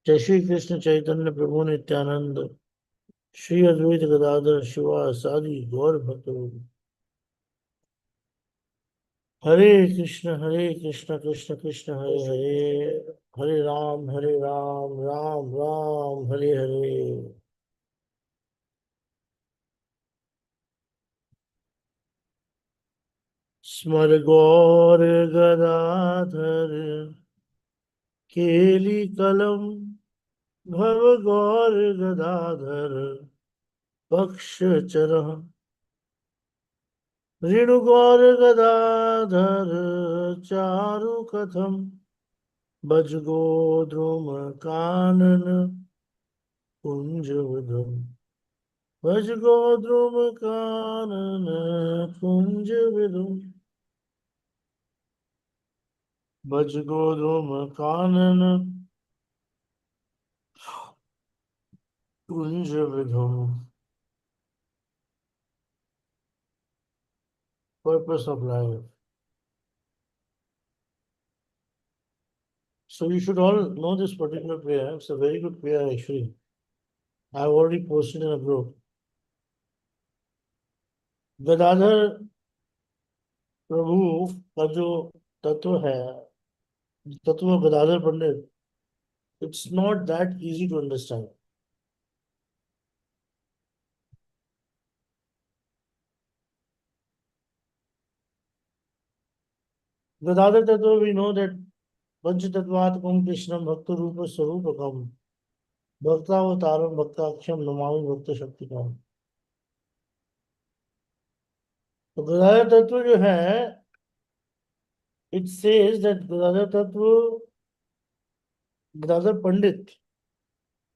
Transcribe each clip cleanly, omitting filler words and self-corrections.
जय श्री कृष्ण चैतन्य प्रभु नित्यानंद श्री अद्वैत गदाधर शिवासादि गौर भक्तवृंद। हरे कृष्ण कृष्ण कृष्ण हरे हरे, हरे राम राम राम हरे हरे। स्मर गौर गदाधर केली कलम, भव गौर गदाधर बक्ष चरह। ऋणु गौर गदाधर चारु कथम, भज गोद्रुम कानन कुंज विधम। भज गोद्रुम कानन कुंज विधम। भज गोद्रुम कानन कुंज विधम। Purpose of life. So you should all know this particular prayer. It's a very good prayer actually. I've already posted in a group. Gadadhar प्रभु का जो तत्व है, तत्व गदाधर पंडित, it's not that easy to understand. Gadadhar Tatva, we know that Panchatattvatmam Krishnam Bhakta Rupa Sarupakam Bhaktavatharam Bhaktaksham Namami Bhakta Shaktikam। तो गदाधर तत्व जो है, it says that Gadadhar तत्व, गदाधर पंडित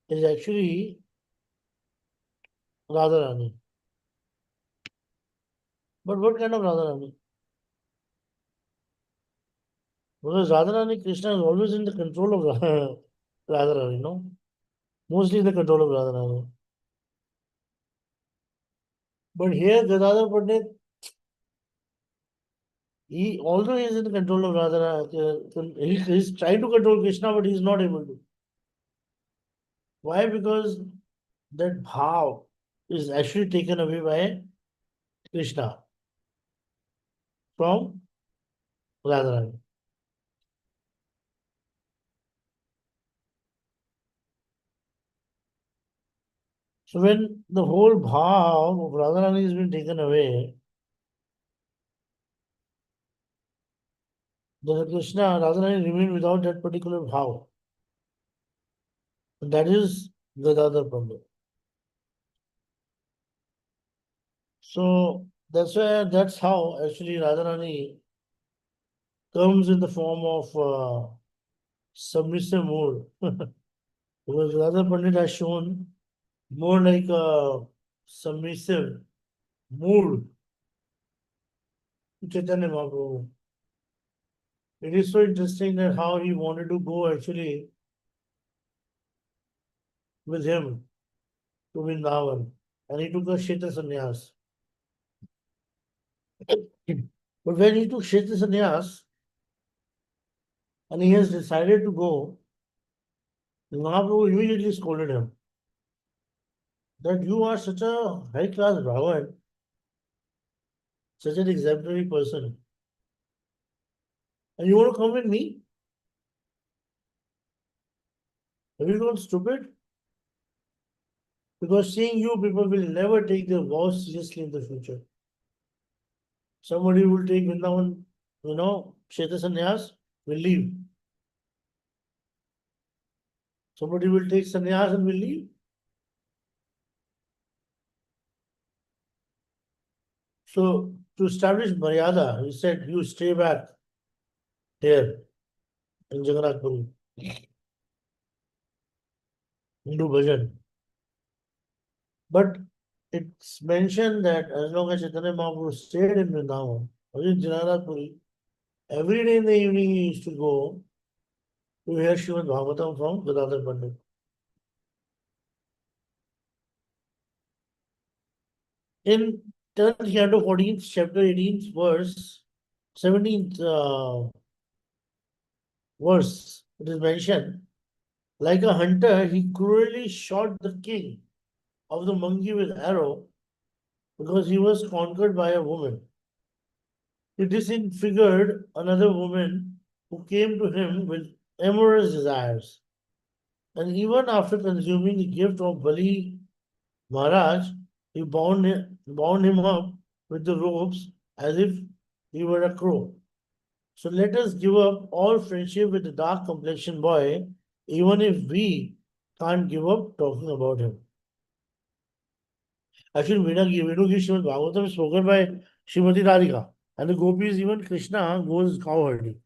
is actually Radha Rani. But what kind of Radha Rani? Because Radha Rani, Krishna is always in the control of Radha Rani, no? Mostly in the control of Radha Rani. But here, Gadadhar Pandit, although he is in control of Radha, he's trying to control Krishna, but he's not able to. Why? Because that bhav is actually taken away by Krishna from Radharani. So when the whole bhav of Radharani has been taken away, then Krishna, Radharani remain without that particular bhav. And that is Gadadhar Pandit. So that's how actually Radharani comes in the form of submissive mode. Because Radha Pandit has shown more like a submissive mood to Chaitanya Mahaprabhu. It is so interesting that how he wanted to go actually with him to Vrindavan, and he took a Kshetra sannyas. But when he took Kshetra sannyas and he has decided to go, Mahaprabhu immediately scolded him that you are such a high class Brahman, such an exemplary person, and you want to come with me? Have you gone stupid? Because seeing you, people will never take their vows seriously in the future. Somebody will take Vrindavan, Kshetra sannyas, will leave. Somebody will take sannyas and will leave. So to establish Maryada, he said, you stay back here in Jagannath Puri and do bhajan. But it's mentioned that as long as Chaitanya Mahaprabhu stayed in Vrindavan, or in Jagannath Puri, every day in the evening he used to go to hear Srimad Bhagavatam from Gadadhar Pandit. In 10th canto, 14th chapter, 18th verse, 17th verse, it is mentioned Like a hunter, he cruelly shot the king of the monkey with arrow because he was conquered by a woman. He disfigured another woman who came to him with amorous desires. And even after consuming the gift of Bali Maharaj, he bound him up with the ropes as if he were a crow. So let us give up all friendship with the dark complexioned boy, even if we can't give up talking about him. Actually, Venugi Srimad Bhagavatam is spoken by Srimati Radhika. And the gopis, even Krishna, goes cow herding.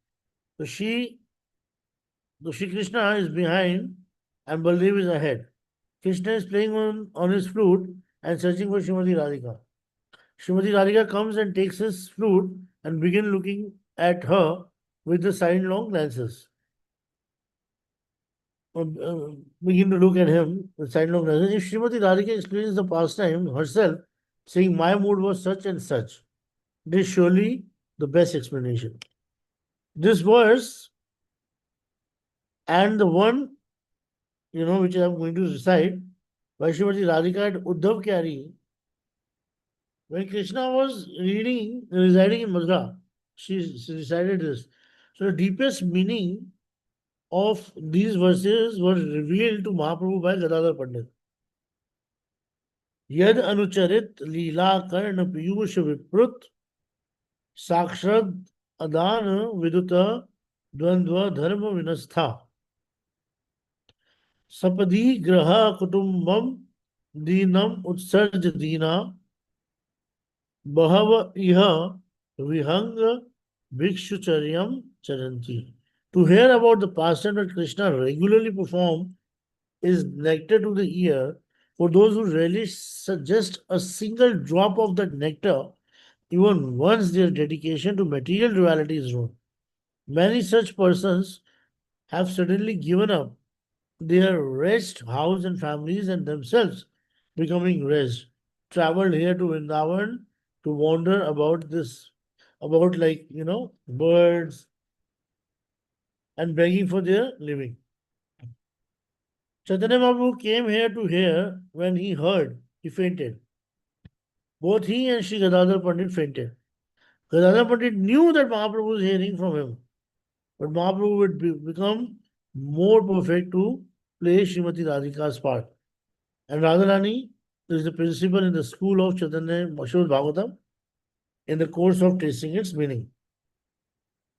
So so Shri Krishna is behind and Baldev is ahead. Krishna is playing on his flute and searching for Srimati Radhika. Srimati Radhika comes and takes his flute and begin looking at her with the sidelong glances. Begin to look at him with sidelong glances. If Srimati Radhika explains the pastime herself, saying my mood was such and such, it is surely the best explanation. This verse and the one, which I am going to recite, by Srimati Radhika at Uddhav Kyari, when Krishna was residing in Mathura, she recited this. So the deepest meaning of these verses was revealed to Mahaprabhu by Gadadhar Pandit. Yad anucharit leela karna piyush viprut साक्षरद अदान विदुत द्वंद्व धर्म विनस्था सपदि ग्रह कुटुंबम दीनम उत्सर्ज दीना बहव इह विहंग भिक्षुचर्यम चरंती. To hear about the pastime that Krishna regularly performed is nectar to the ear for those who relish just a single drop of that nectar, even once their dedication to material duality is known. Many such persons have suddenly given up their rest house and families and themselves becoming rest, traveled here to Vrindavan to wander about like, birds and begging for their living. Chaitanya Mahaprabhu came here to hear. When he heard, he fainted. Both he and Sri Gadadhar Pandit fainted. Gadadhar Pandit knew that Mahaprabhu was hearing from him, but Mahaprabhu would become more perfect to play Srimati Radhika's part. And Radharani is the principal in the school of Chaitanya Srimad Bhagavatam in the course of tracing its meaning.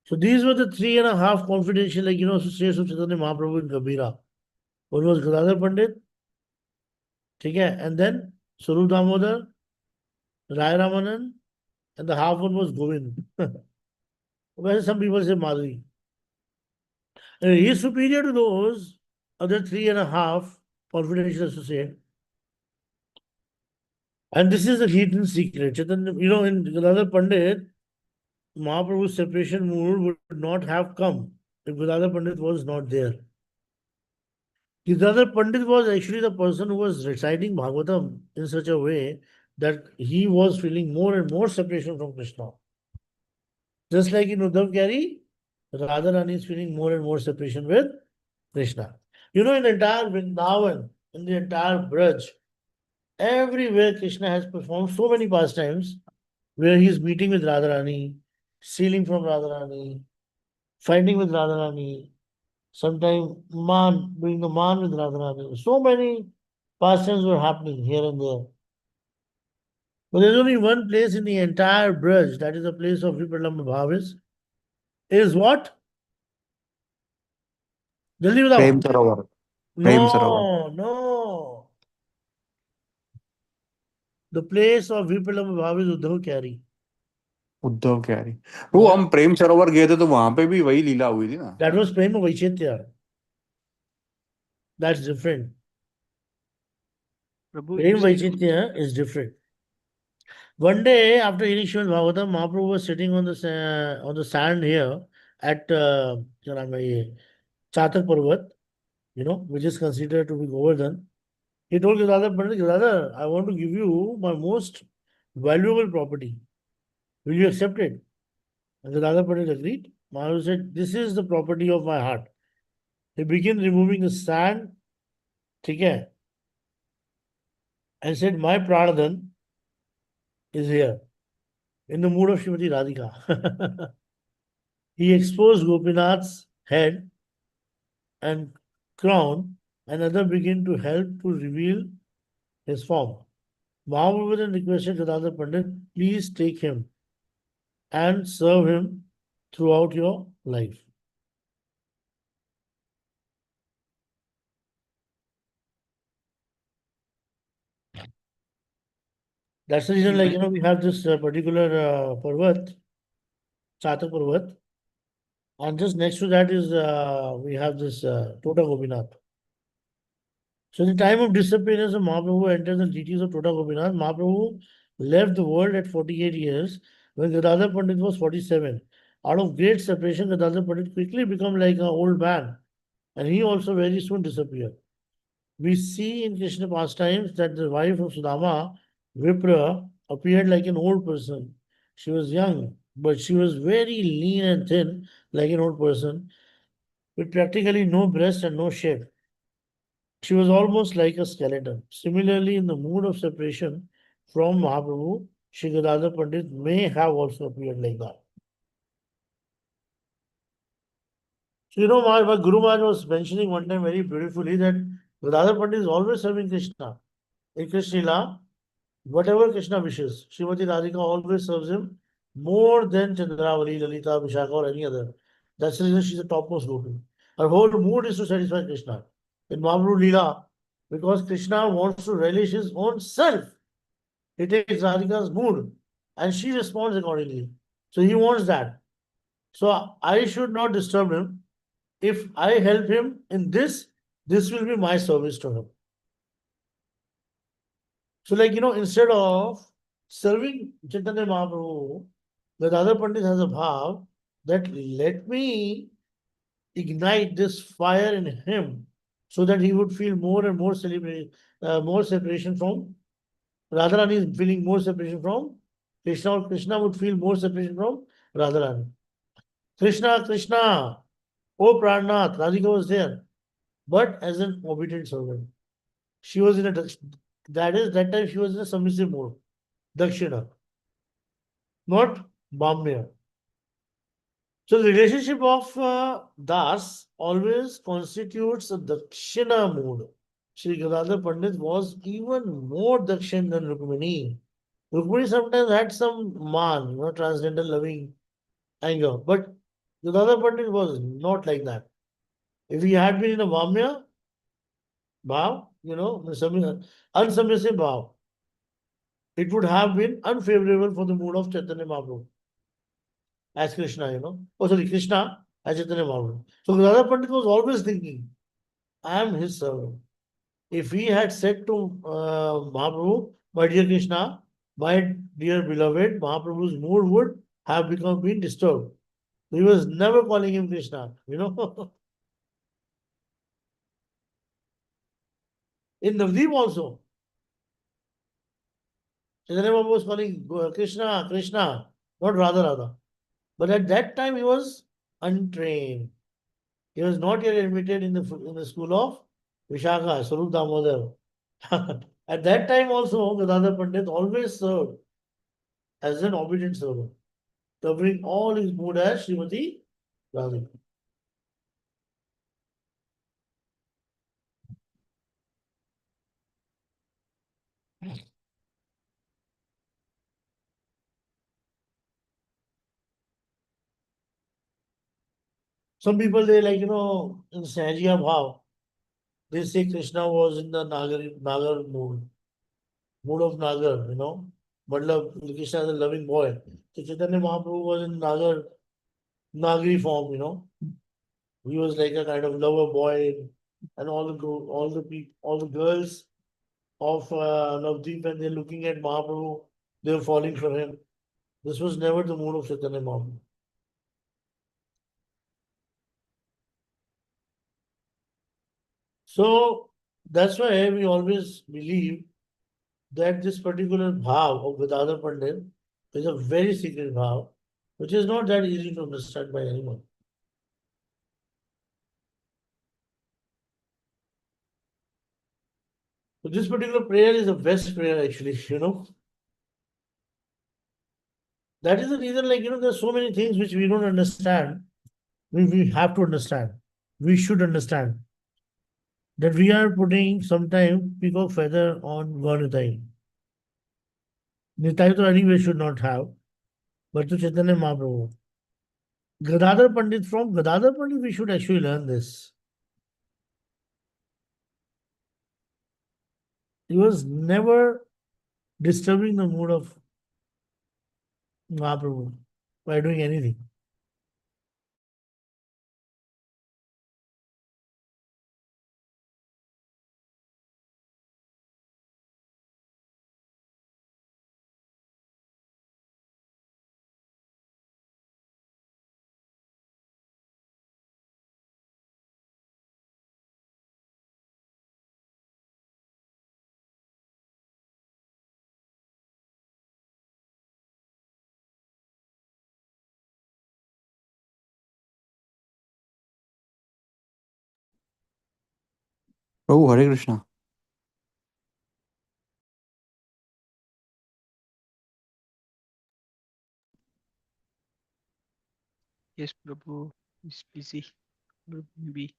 So these were the 3.5 confidential, associates of Chaitanya Mahaprabhu in Kabira. One was Gadadhar Pandit, okay, and then Sarup Damodar, Rai Ramanan, and the half one was Govind. Well, some people say Madhuri. And he is superior to those other 3.5 confidential associates. And this is the hidden secret. Chaitanya, in Gadadhar Pandit, Mahaprabhu's separation mood would not have come if Gadadhar Pandit was not there. Gadadhar Pandit was actually the person who was reciting Bhagavatam in such a way that he was feeling more and more separation from Krishna. Just like in Uddhav Kyari, Radharani is feeling more and more separation with Krishna. In the entire Vrindavan, in the entire Braj, everywhere Krishna has performed so many pastimes where he is meeting with Radharani, stealing from Radharani, fighting with Radharani, sometimes doing the man with Radharani. So many pastimes were happening here and there. But there's only one place in the entire Braj, that is the place of Vipralambha Bhavis, is what? Jaldi Prem batao. Sarovar Prem Sarovar No, no. The place of Vipralambha Bhavis is Uddhav Kyari. Uddhav कह रही वो Yeah. हम प्रेम सरोवर गए थे तो वहां पे भी वही लीला हुई थी ना That was Prema Vaichetya. That's different. Prabhu Prema इसके Vaichetya is different. One day after hearing Srimad Bhagavatam, Mahaprabhu was sitting on the sand here at क्या नाम है ये Chatak Parvat, which is considered to be Govardhan. He told Gadadhar Pandit, Gadadhar, I want to give you my most valuable property. Will you accept it? And Gadadhar Pandit agreed. Mahaprabhu said, this is the property of my heart. He began removing the sand, ठीक है, and said, "My Pradhan is here," in the mood of Srimati Radhika. He exposed Gopinath's head and crown, and other began to help to reveal his form. Mahabharata then requested Gadadhar Pandit, "Please take him and serve him throughout your life." That's the reason, like, we have this particular Parvat, Chatak Parvat, and just next to that is we have this Tota Gopinath. So, in the time of disappearance of Mahaprabhu enters the deities of Tota Gopinath, Mahaprabhu left the world at 48 years when Gadadhar Pandit was 47. Out of great separation, Gadadhar Pandit quickly became like an old man, and he also very soon disappeared. We see in Krishna pastimes that the wife of Sudama, Vipra, appeared like an old person. She was young, but she was very lean and thin, like an old person, with practically no breast and no shape. She was almost like a skeleton. Similarly, in the mood of separation from Mahaprabhu, Shri Gadadhar Pandit may have also appeared like that. So, my Guru Maharaj was mentioning one time very beautifully that Gadadhar Pandit is always serving Krishna. In Krishna Lila, whatever Krishna wishes, Srimati Radhika always serves him more than Chandravali, Lalita, Vishaka, or any other. That's the reason she's the topmost gopi. Her whole mood is to satisfy Krishna. In Mahabharata Leela, because Krishna wants to relish his own self, he takes Radhika's mood and she responds accordingly. So he wants that. So I should not disturb him. If I help him in this will be my service to him. So, like, instead of serving Chaitanya Mahaprabhu, the other Pandit has a bhav that let me ignite this fire in him so that he would feel more and more more separation from Radharani is feeling more separation from Krishna, or Krishna would feel more separation from Radharani. Krishna, Krishna, oh Pranath, Radhika was there, but as an obedient servant. She was in a that time she was in a submissive mode, Dakshina, not Bamya. So the relationship of Das always constitutes a Dakshina mood. Sri Gadadhar Pandit was even more Dakshin than Rukmini. Rukmini sometimes had some man, transcendental loving anger, but Gadadhar Pandit was not like that. If he had been in a Vamya bhav, unsubmissive bhav, it would have been unfavorable for the mood of Chaitanya Mahaprabhu as Krishna, Oh, sorry, Krishna as Chaitanya Mahaprabhu. So Radha Pandit was always thinking, I am his servant. If he had said to Mahaprabhu, my dear Krishna, my dear beloved, Mahaprabhu's mood would have been disturbed. He was never calling him Krishna, In Navdeep also, Chaitanya Mahaprabhu was calling Krishna, Krishna, not Radha Radha. But at that time he was untrained. He was not yet admitted in the school of Vishaka, Sarup Damodar. At that time also, Gadadhar Pandit always served as an obedient servant, covering all his mood as Srimati Radhika. Some people, they like, in Sahajiya Bhav, they say Krishna was in the Nagar mood of Nagar, Matlab, Krishna is a loving boy. So Chaitanya Mahaprabhu was in Nagari form, He was like a kind of lover boy, and all the girls of Navdeep, when they're looking at Mahaprabhu, they were falling for him. This was never the mood of Chaitanya Mahaprabhu. So that's why we always believe that this particular bhav of Gadadhar Pandit is a very secret bhav, which is not that easy to understand by anyone. this particular prayer is the best prayer actually, you know. That is the reason, like, you know, there's so many things which we don't understand. We have to understand. We should understand that we are putting sometime peacock feather on God Nitai. Nitai to anyway should not have, but to Chaitanya Mahaprabhu. Gadadhar Pandit, from Gadadhar Pandit, we should actually learn this. He was never disturbing the mood of Mahaprabhu by doing anything. Prabhu Hare Krishna. Yes, Prabhu is busy. Or maybe,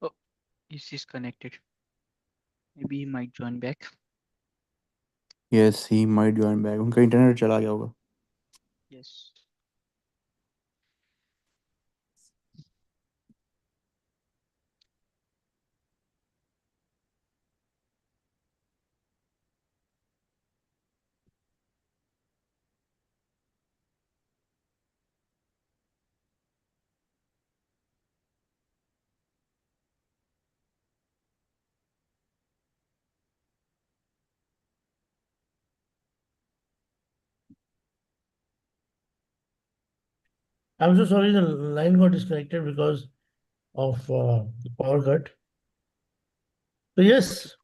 oh, he's disconnected. Maybe he might join back. Yes, he might join back. उनका internet चला गया होगा. Yes. I'm so sorry the line got disconnected because of the power cut. So yes,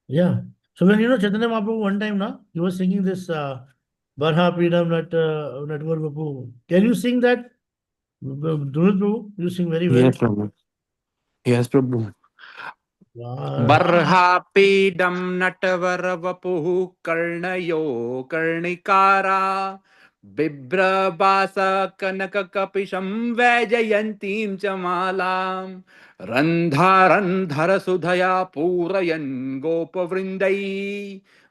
yeah. So when you know Chaitanya Mahaprabhu one time now, he was singing this Barha Pidam Natvar Bapu. Can you sing that? Dhruv Prabhu, you sing very well. Yes, Prabhu. Yes, Prabhu. Barha. बर्हापीडं नटवरवपुः कर्णयो कर्णिकारा बिभ्रभास कनककपिशं वैजयन्तीं च मालां रन्ध्ररन्ध्रसुधया पूरयन् गोपवृन्दै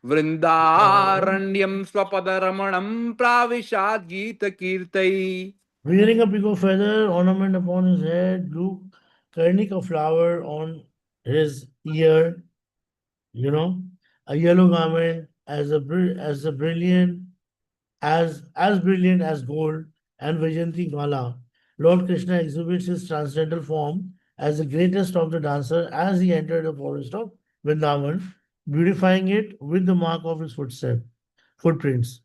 वृन्दारण्यं स्वपदरमणं प्राविशाद् गीतकीर्तैः. Wearing a peacock feather ornament upon his head, blue Karnika flower on his ear, you know, a yellow garment as a brilliant as brilliant as gold, and Vajanti Gala. Lord Krishna exhibits his transcendental form as the greatest of the dancer as he entered the forest of Vrindavan, beautifying it with the mark of his footprints.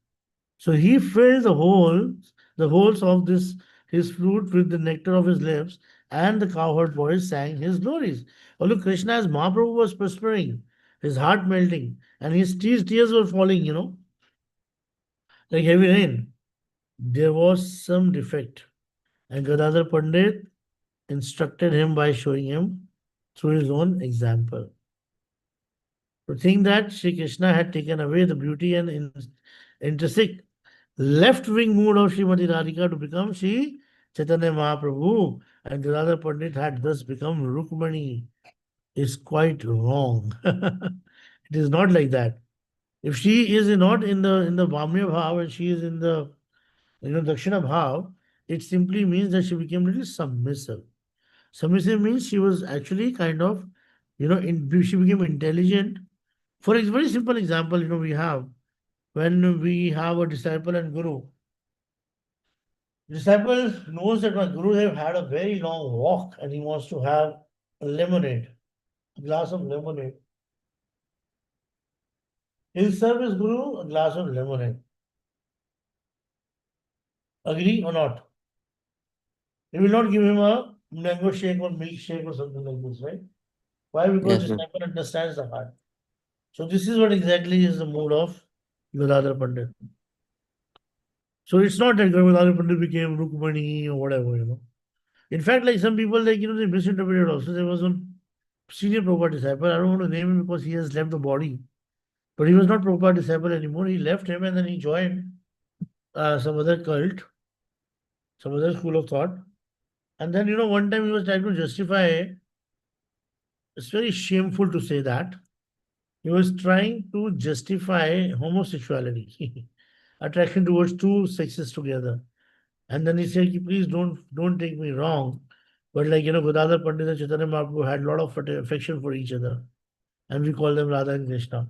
So he filled the holes of this his flute with the nectar of his lips, and the cowherd boys sang his glories. Oh, look, Krishna as Mahaprabhu was prospering, his heart melting, and his tears were falling, you know, like heavy rain. There was some defect, and Gadadhar Pandit instructed him by showing him through his own example. To think that Sri Krishna had taken away the beauty and intrinsic left wing mood of Srimati Radhika to become Sri Chaitanya Mahaprabhu, and Gadadhar Pandit had thus become Rukmani, is quite wrong. It is not like that. If she is not in the Vamya Bhav and she is in the Dakshina Bhav, it simply means that she became little submissive. Submissive means she was actually kind of, she became intelligent. For a very simple example, we have when we have a disciple and guru. Disciple knows that my guru have had a very long walk and he wants to have a lemonade, a glass of lemonade. He'll serve his guru a glass of lemonade. Agree or not? He will not give him a mango shake or milk shake or something like this, right? Why? Because Yes, sir. disciple understands the heart. So this is what exactly is the mood of Gadadhar Pandit. So it's not that Gadadhar Pandit became Rukmani or whatever. In fact, like some people, like, they misinterpreted also. There was one senior Prabhupada disciple. I don't want to name him because he has left the body. But he was not Prabhupada disciple anymore. He left him and then he joined some other cult, some other school of thought. And then, one time he was trying to justify, it's very shameful to say that. He was trying to justify homosexuality, attraction towards two sexes together. And then he said, please don't take me wrong. But Gadadhar Pandit and Chaitanya Mahaprabhu had a lot of affection for each other. And we call them Radha and Krishna.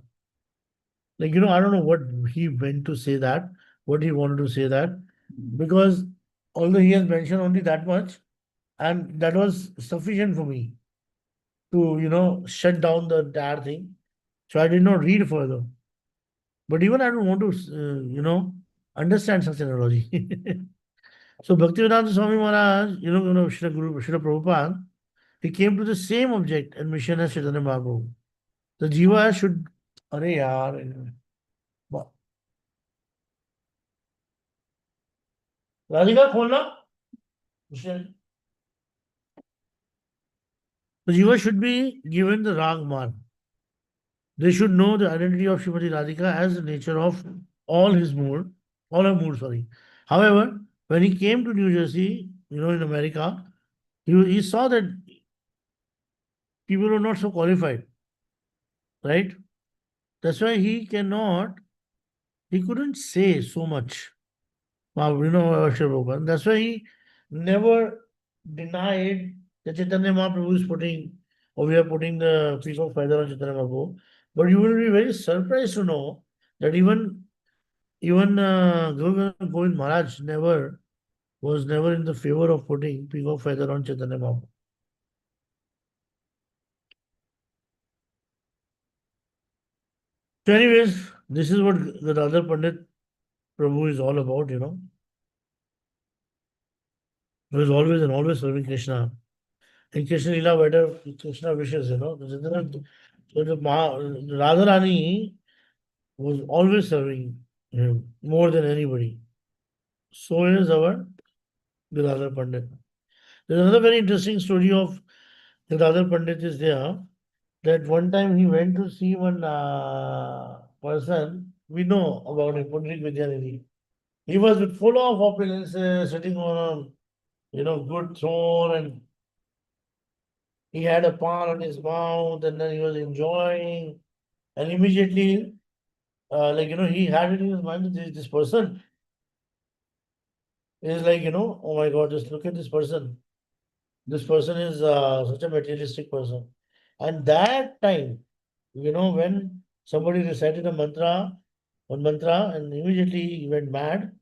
I don't know what he meant to say that, what he wanted to say that. Because although he has mentioned only that much, and that was sufficient for me to, shut down the entire thing. So I did not read further. But even I don't want to, understand such analogy. So Bhaktivedanta Swami Maharaj, Srila Guru, Srila Prabhupada, he came to the same object and mission as Chaitanya Mahaprabhu. The jiva should, अरे यार, राधिका खोलना. The jiva should be given the rag mark. They should know the identity of Srimati Radhika as the nature of all his mood, all her mood, sorry. However, when he came to New Jersey, in America, he saw that people were not so qualified, right? That's why he couldn't say so much. Sri Prabhupada. That's why he never denied that Chaitanya Mahaprabhu is putting, or we are putting the piece of feather on Chaitanya Mahaprabhu. But you will be very surprised to know that even Guru Govind Maharaj was never in the favor of putting piece of feather on Chaitanya Mahaprabhu. So anyways, this is what the other Pandit Prabhu is all about, He was always and always serving Krishna. In Krishna Lila, whatever Krishna wishes, So the Radharani was always serving him more than anybody. So is our Gadadhar Pandit. There's another very interesting story of Gadadhar Pandit is there, that one time he went to see one person, we know about him, Pundrik Vidyanidhi. He was full of opulence, sitting on a good throne, and he had a pan on his mouth, and then he was enjoying, and immediately, he had it in his mind that this person is oh my God, just look at this person. This person is such a materialistic person. And that time, when somebody recited one mantra, and immediately he went mad,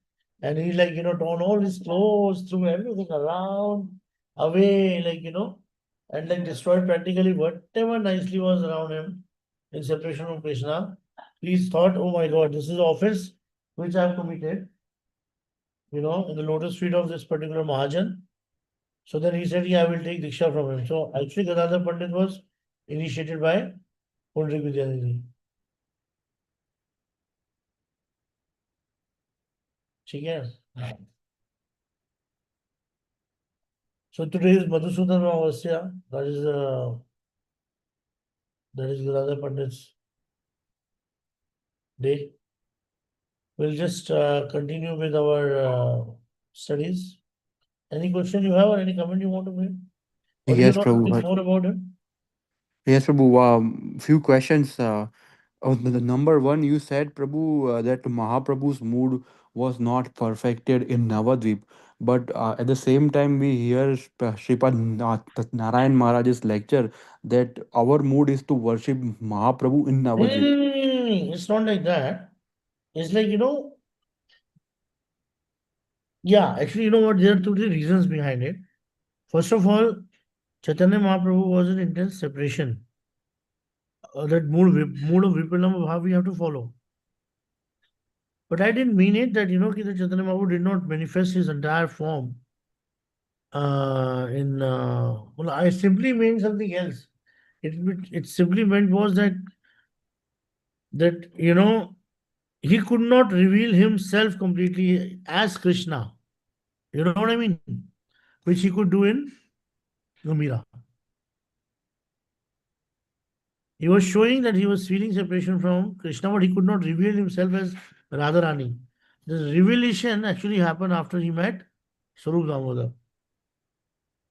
and he torn all his clothes, threw everything around, away, and destroyed practically whatever nicely was around him in separation from Krishna. He thought, oh my God, this is the offense which I have committed, in the lotus feet of this particular Mahajan. So then he said, yeah, I will take Diksha from him. So actually Gadadhar Pandit was initiated by Pundrik Vidyanidhi. ठीक है? So today is Madhusudan Amavasya. That is Gadadhar Pandit's day. We'll just continue with our studies. Any question you have or any comment you want to make? Or do you Yes, know anything Prabhu. more about him? Yes, Prabhu. Few questions. The number one, you said, Prabhu, that Mahaprabhu's mood was not perfected in Navadvip, but at the same time, we hear Sripad Narayan Maharaj's lecture that our mood is to worship Mahaprabhu in Navadvip. It's not like that. It's like, yeah, actually, you know what? There are two, three reasons behind it. First of all, Chaitanya Mahaprabhu was in intense separation. That mood of Vipalam of how we have to follow. But I didn't mean it that, that Chaitanya Mahaprabhu did not manifest his entire form. Well, I simply meant something else. It simply meant was that he could not reveal himself completely as Krishna. You know what I mean? Which he could do in Gambhira. He was showing that he was feeling separation from Krishna, but he could not reveal himself as Radharani. The revelation actually happened after he met Sarup Damodar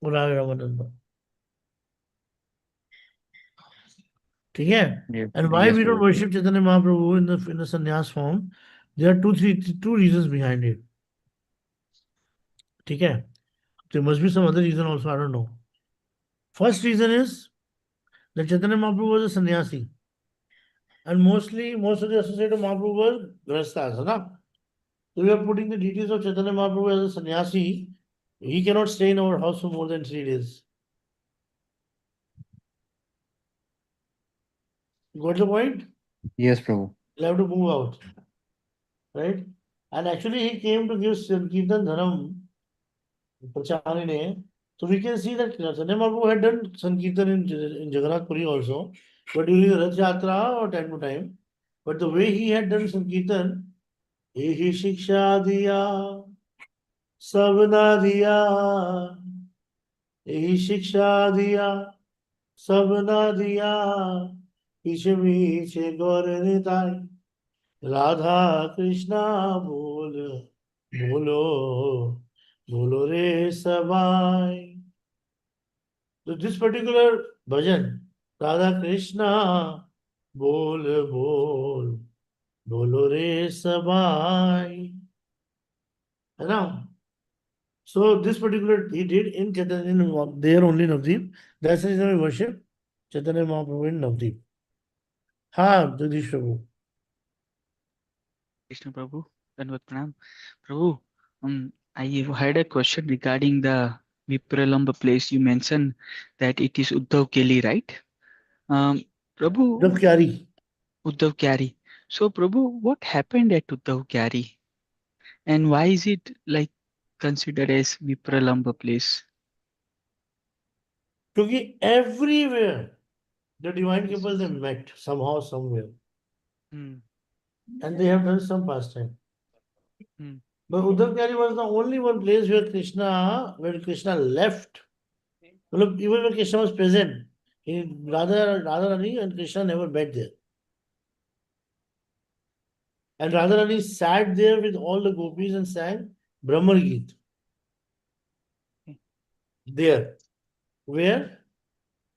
or Radha Ramananda. Okay? And why Yes, we don't Prabhu. worship Chaitanya Mahaprabhu in the sannyas form? There are two reasons behind it. Okay? There must be some other reason also, I don't know. First reason is that Chaitanya Mahaprabhu was a sannyasi. And most of the associated Mahaprabhu were Grahasthas, na? So we are putting the details of Chaitanya Mahaprabhu as a sannyasi. He cannot stay in our house for more than 3 days. Got the point? Yes, Prabhu. He'll have to move out, right? And actually, he came to give Kirtan Dharam Pracharine. So we can see that Chaitanya Mahaprabhu had done Sankirtan in Jagannath Puri also, but during the Rath Yatra or time to time. But the way he had done Sankirtan, यही शिक्षा दिया सबना दिया यही शिक्षा दिया सबना दिया पीछे पीछे गौर निताई राधा कृष्णा बोल बोलो बोलो रे सबाई. So this particular bhajan, Radha Krishna, bol bol, bolo re sabai. है ना? So this particular he did in Chaitanya there only Navdeep. That's the reason we worship Chaitanya Mahaprabhu in Navdeep. हाँ जगदीश प्रभु. Krishna Prabhu, Dandavat Pranam. Prabhu, I had a question regarding the Vipralamba place. You mentioned that it is Uddhav Keli, right? जब Prabhu, क्यारी. Uddhav Kyari. So, Prabhu, what happened at Uddhav Kyari? And why is it like considered as Vipralamba place? क्योंकि everywhere the divine Yes. people they met somehow somewhere Hmm. and they have done some pastime. Hmm. But Uddhav Kyari was the only one place where Krishna left. Well, even when Krishna was present, Radharani and Krishna never met there. And Radharani sat there with all the gopis and sang Brahma Geet there. Where?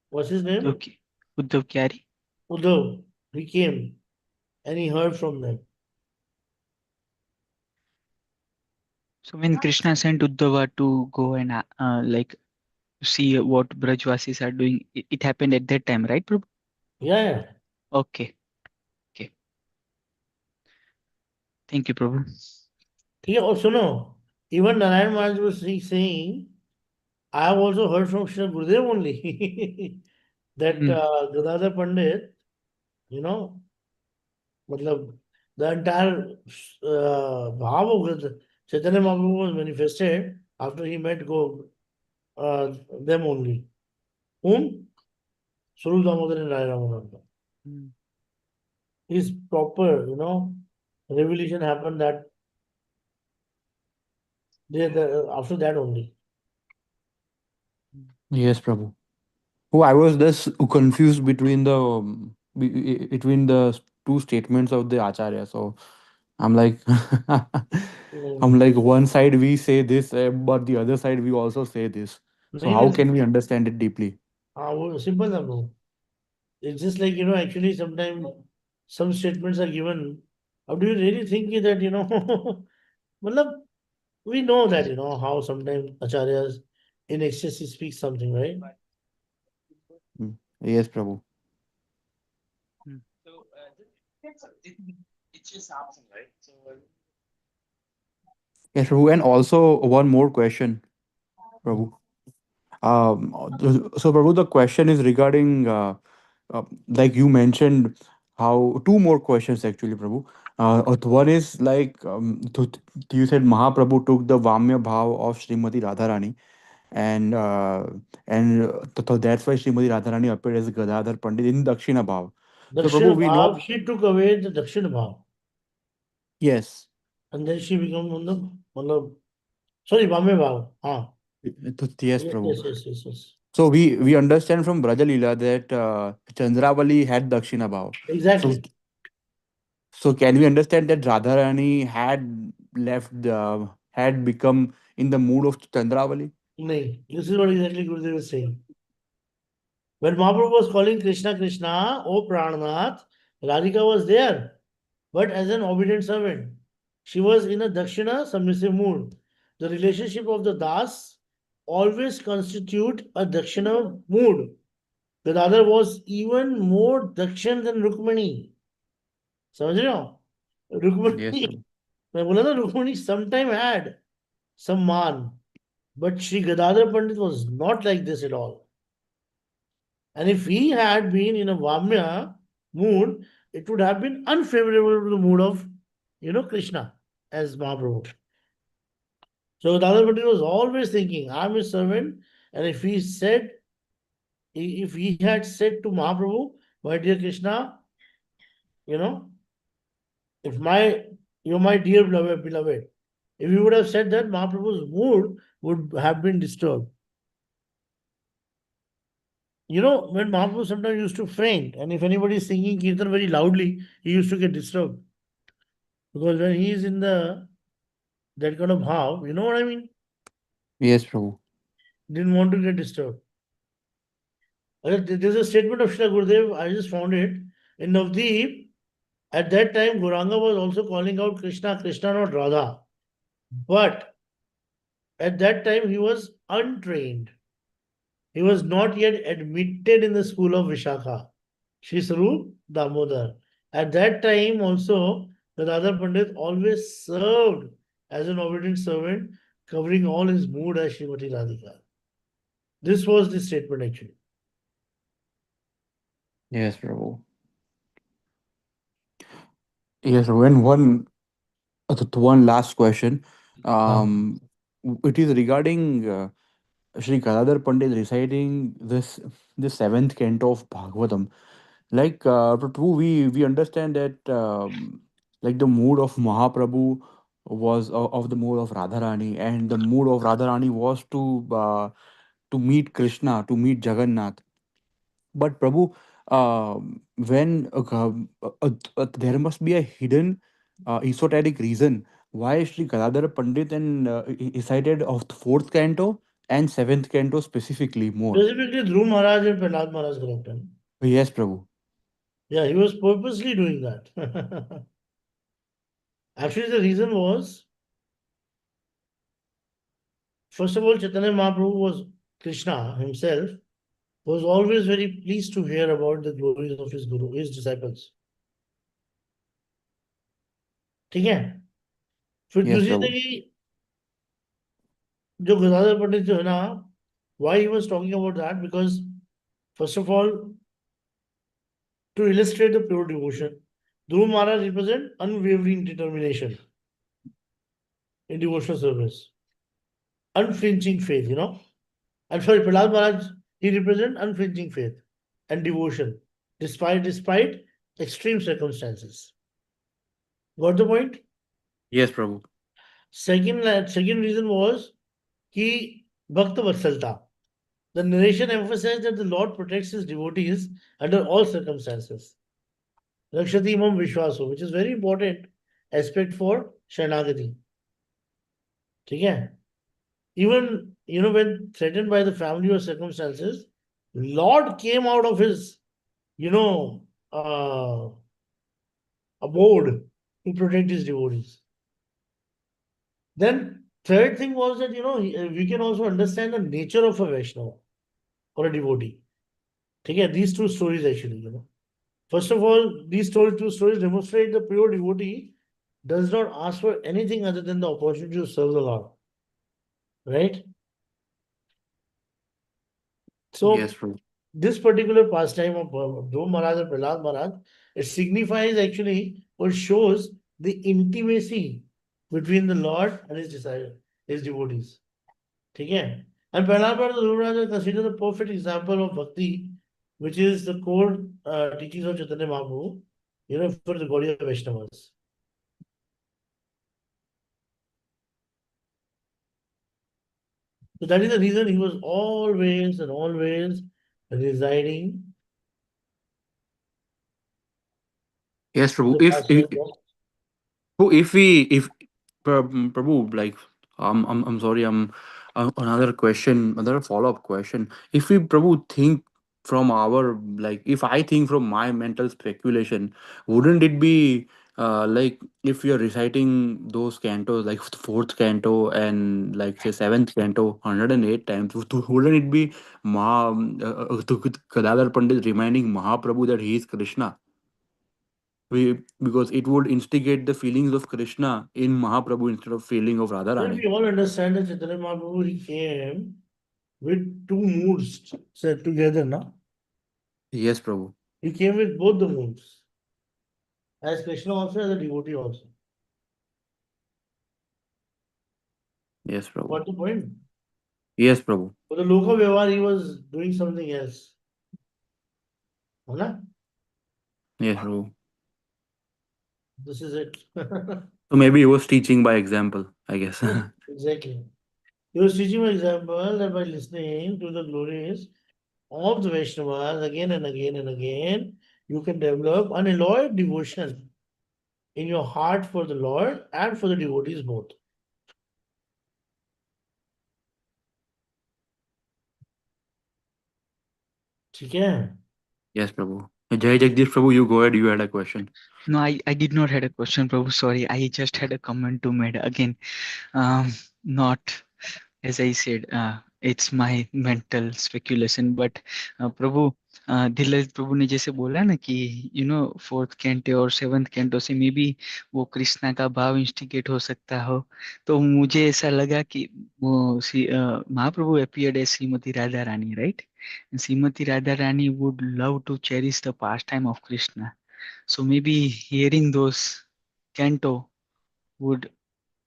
What's his name? Uddhav Kyari. Uddhav. He came and he heard from them. So when Krishna sent Uddhava to go and like see what Brajvasis are doing, it happened at that time, right, Prabhu? Yeah, yeah. Okay. Okay. Thank you, Prabhu. He also know. Even Narayan Maharaj was saying, I have also heard from Srila Gurudev only that Hmm. Gadadhar Pandit, you know, मतलब the entire bhav of Chaitanya Mahaprabhu was manifested after he met them only. Whom? Swarup Damodar and Rai Ramananda. Hmm. His proper, revelation happened that after that only. Yes, Prabhu. Oh, I was just confused between between the two statements of the Acharya. So I'm like, I'm Mm. like, one side we say this, but the other side we also say this. So नहीं how नहीं can we understand it deeply? हाँ वो simple था bro. It's just like actually sometimes some statements are given. How do you really think that मतलब we know that how sometimes acharyas in excess he speaks something, right? Mm. Yes, Prabhu. Hmm. Yes, Prabhu. And also one more question, Prabhu. So Prabhu, the question is regarding, like you mentioned, how two more questions actually, Prabhu. One is like, you said Mahaprabhu took the Vamya bhav of Srimati Radharani, and that's why Srimati Radharani appeared as Gadadhar Pandit in Dakshina bhav. So Dakshin Prabhu, we know, Bhav, she took away the Dakshin Bhav yes, and then she became मतलब sorry Vamya Bhav. हाँ. yes, Yes, Prabhu. yes, yes, yes, yes. So we understand from Braja Leela that Chandravali had Dakshina Bhav. So Exactly. so can we understand that Radharani had left the had become in the mood of Chandravali? Nahi. This is what exactly Gurudev is saying. When Mahaprabhu was calling Krishna Krishna, O Prananath, Radhika was there, but as an obedient servant. She was in a Dakshina submissive mood. The relationship of the Das always constitute a Dakshina mood. Gadadhar was even more Dakshin than Rukmani. समझ रहे हो? Yes, Rukmani, Prabhu. मैं बोला ना Rukmani sometime had some man, but Sri Gadadhar Pandit was not like this at all. And if he had been in a Vamya mood, it would have been unfavorable to the mood of, Krishna as Mahaprabhu. So Gadadhar Pandit was always thinking, I'm his servant, and if he had said to Mahaprabhu, my dear Krishna, you know, if you're my dear beloved, if you would have said that, Mahaprabhu's mood would have been disturbed. When Mahaprabhu sometimes used to faint, and if anybody is singing Kirtan very loudly, he used to get disturbed. Because when he is in that kind of bhav, you know what I mean? Yes, Prabhu. Didn't want to get disturbed. There's a statement of Srila Gurudev, I just found it. In Navdeep, at that time, Gauranga was also calling out Krishna, Krishna, not Radha. But at that time, he was untrained. He was not yet admitted in the school of Vishakha, Shri Sarup Damodar. At that time also, Gadadhar Pandit always served as an obedient servant, covering all his mood as Srimati Radhika. This was the statement actually. Yes, Prabhu. Yes, Prabhu. And one last question. Ah. Um, it is regarding Shri Gadadhar Pandit reciting this seventh canto of Bhagavatam. Like Prabhu, we understand that like the mood of Mahaprabhu was of the mood of Radharani, and the mood of Radharani was to meet Krishna, to meet Jagannath. But Prabhu, when there must be a hidden esoteric reason why Sri Gadadhar Pandit and recited of the fourth canto and seventh canto specifically more. Specifically, Dhruv Maharaj and Prahlad Maharaj corrected. Yes, Prabhu. Yeah, he was purposely doing that. Actually, the reason was, first of all, Chaitanya Mahaprabhu was Krishna himself, was always very pleased to hear about the glories of his guru, his disciples. ठीक है? फिर Yes, दूसरी Prabhu. थी जो गदाधर पंडित जो है ना, why he was talking about that? Because first of all, to illustrate the pure devotion, Dhruv Maharaj represent unwavering determination in devotional service, unflinching faith. And sorry, Prahlad Maharaj, he represent unflinching faith and devotion, despite extreme circumstances. Got the point? Yes, Prabhu. Second reason was कि Bhakta Vatsalta. The narration emphasized that the Lord protects his devotees under all circumstances. Rakshati Imam Vishwaso, which is very important aspect for Sharanagati. ठीक है? Even, when threatened by the family or circumstances, Lord came out of his, you know, uh, abode to protect his devotees. Then, third thing was that, we can also understand the nature of a Vaishnava or a devotee. Okay, these two stories actually. First of all, two stories demonstrate the pure devotee does not ask for anything other than the opportunity to serve the Lord. Right? Yes, So, Prabhu. this particular pastime of Dhruv Maharaj and Prahlad Maharaj, it signifies actually or shows the intimacy between the Lord and his disciples, his devotees. Okay? And Prahlad Maharaj and Dhruv Maharaj are considered the perfect example of bhakti, which is the core teachings of Chaitanya Mahaprabhu, for the Gaudiya Vaishnavas. So that is the reason he was always and always residing Yes, in Prabhu. the If Pastor's box. so if we if Prabhu, like I'm sorry, another question, another follow-up question. If we, Prabhu, think from our, like, if I think from my mental speculation, wouldn't it be like, if we are reciting those cantos, like the fourth canto and like say seventh canto 108 times, wouldn't it be Gadadhar Pandit reminding Mahaprabhu that he is Krishna? Because it would instigate the feelings of Krishna in Mahaprabhu instead of feeling of Well, Radharani. we all understand that Chaitanya Mahaprabhu, he came with two moods set together, no? Yes, Prabhu. He came with both the moods, as Krishna also, as a devotee also. Yes, Prabhu. What the point? Yes, Prabhu. For the Loka Vyavahar, he was doing something else. Huh? Yes, Prabhu. This is it. So maybe he was teaching by example, I guess. Yes, exactly. He was teaching an example that by listening to the glories of the Vaishnavas again and again and again, you can develop unalloyed devotion in your heart for the Lord and for the devotees both. ठीक है? Yes, Prabhu. Jai Jagdish Prabhu, you go ahead. You had a question. No, I did not had a question, Prabhu. Sorry, I just had a comment to make again. Not as I said, it's my mental speculation. But प्रभु धीरज प्रभु ने जैसे बोला ना कि fourth कैंटे और seventh canto से may be वो कृष्णा का भाव इंस्टिगेट हो सकता हो, तो मुझे ऐसा लगा कि वो महाप्रभु appeared as Shrimati Radha Rani, right? Shrimati Radha Rani would love to cherish the pastime of Krishna, so maybe hearing those canto would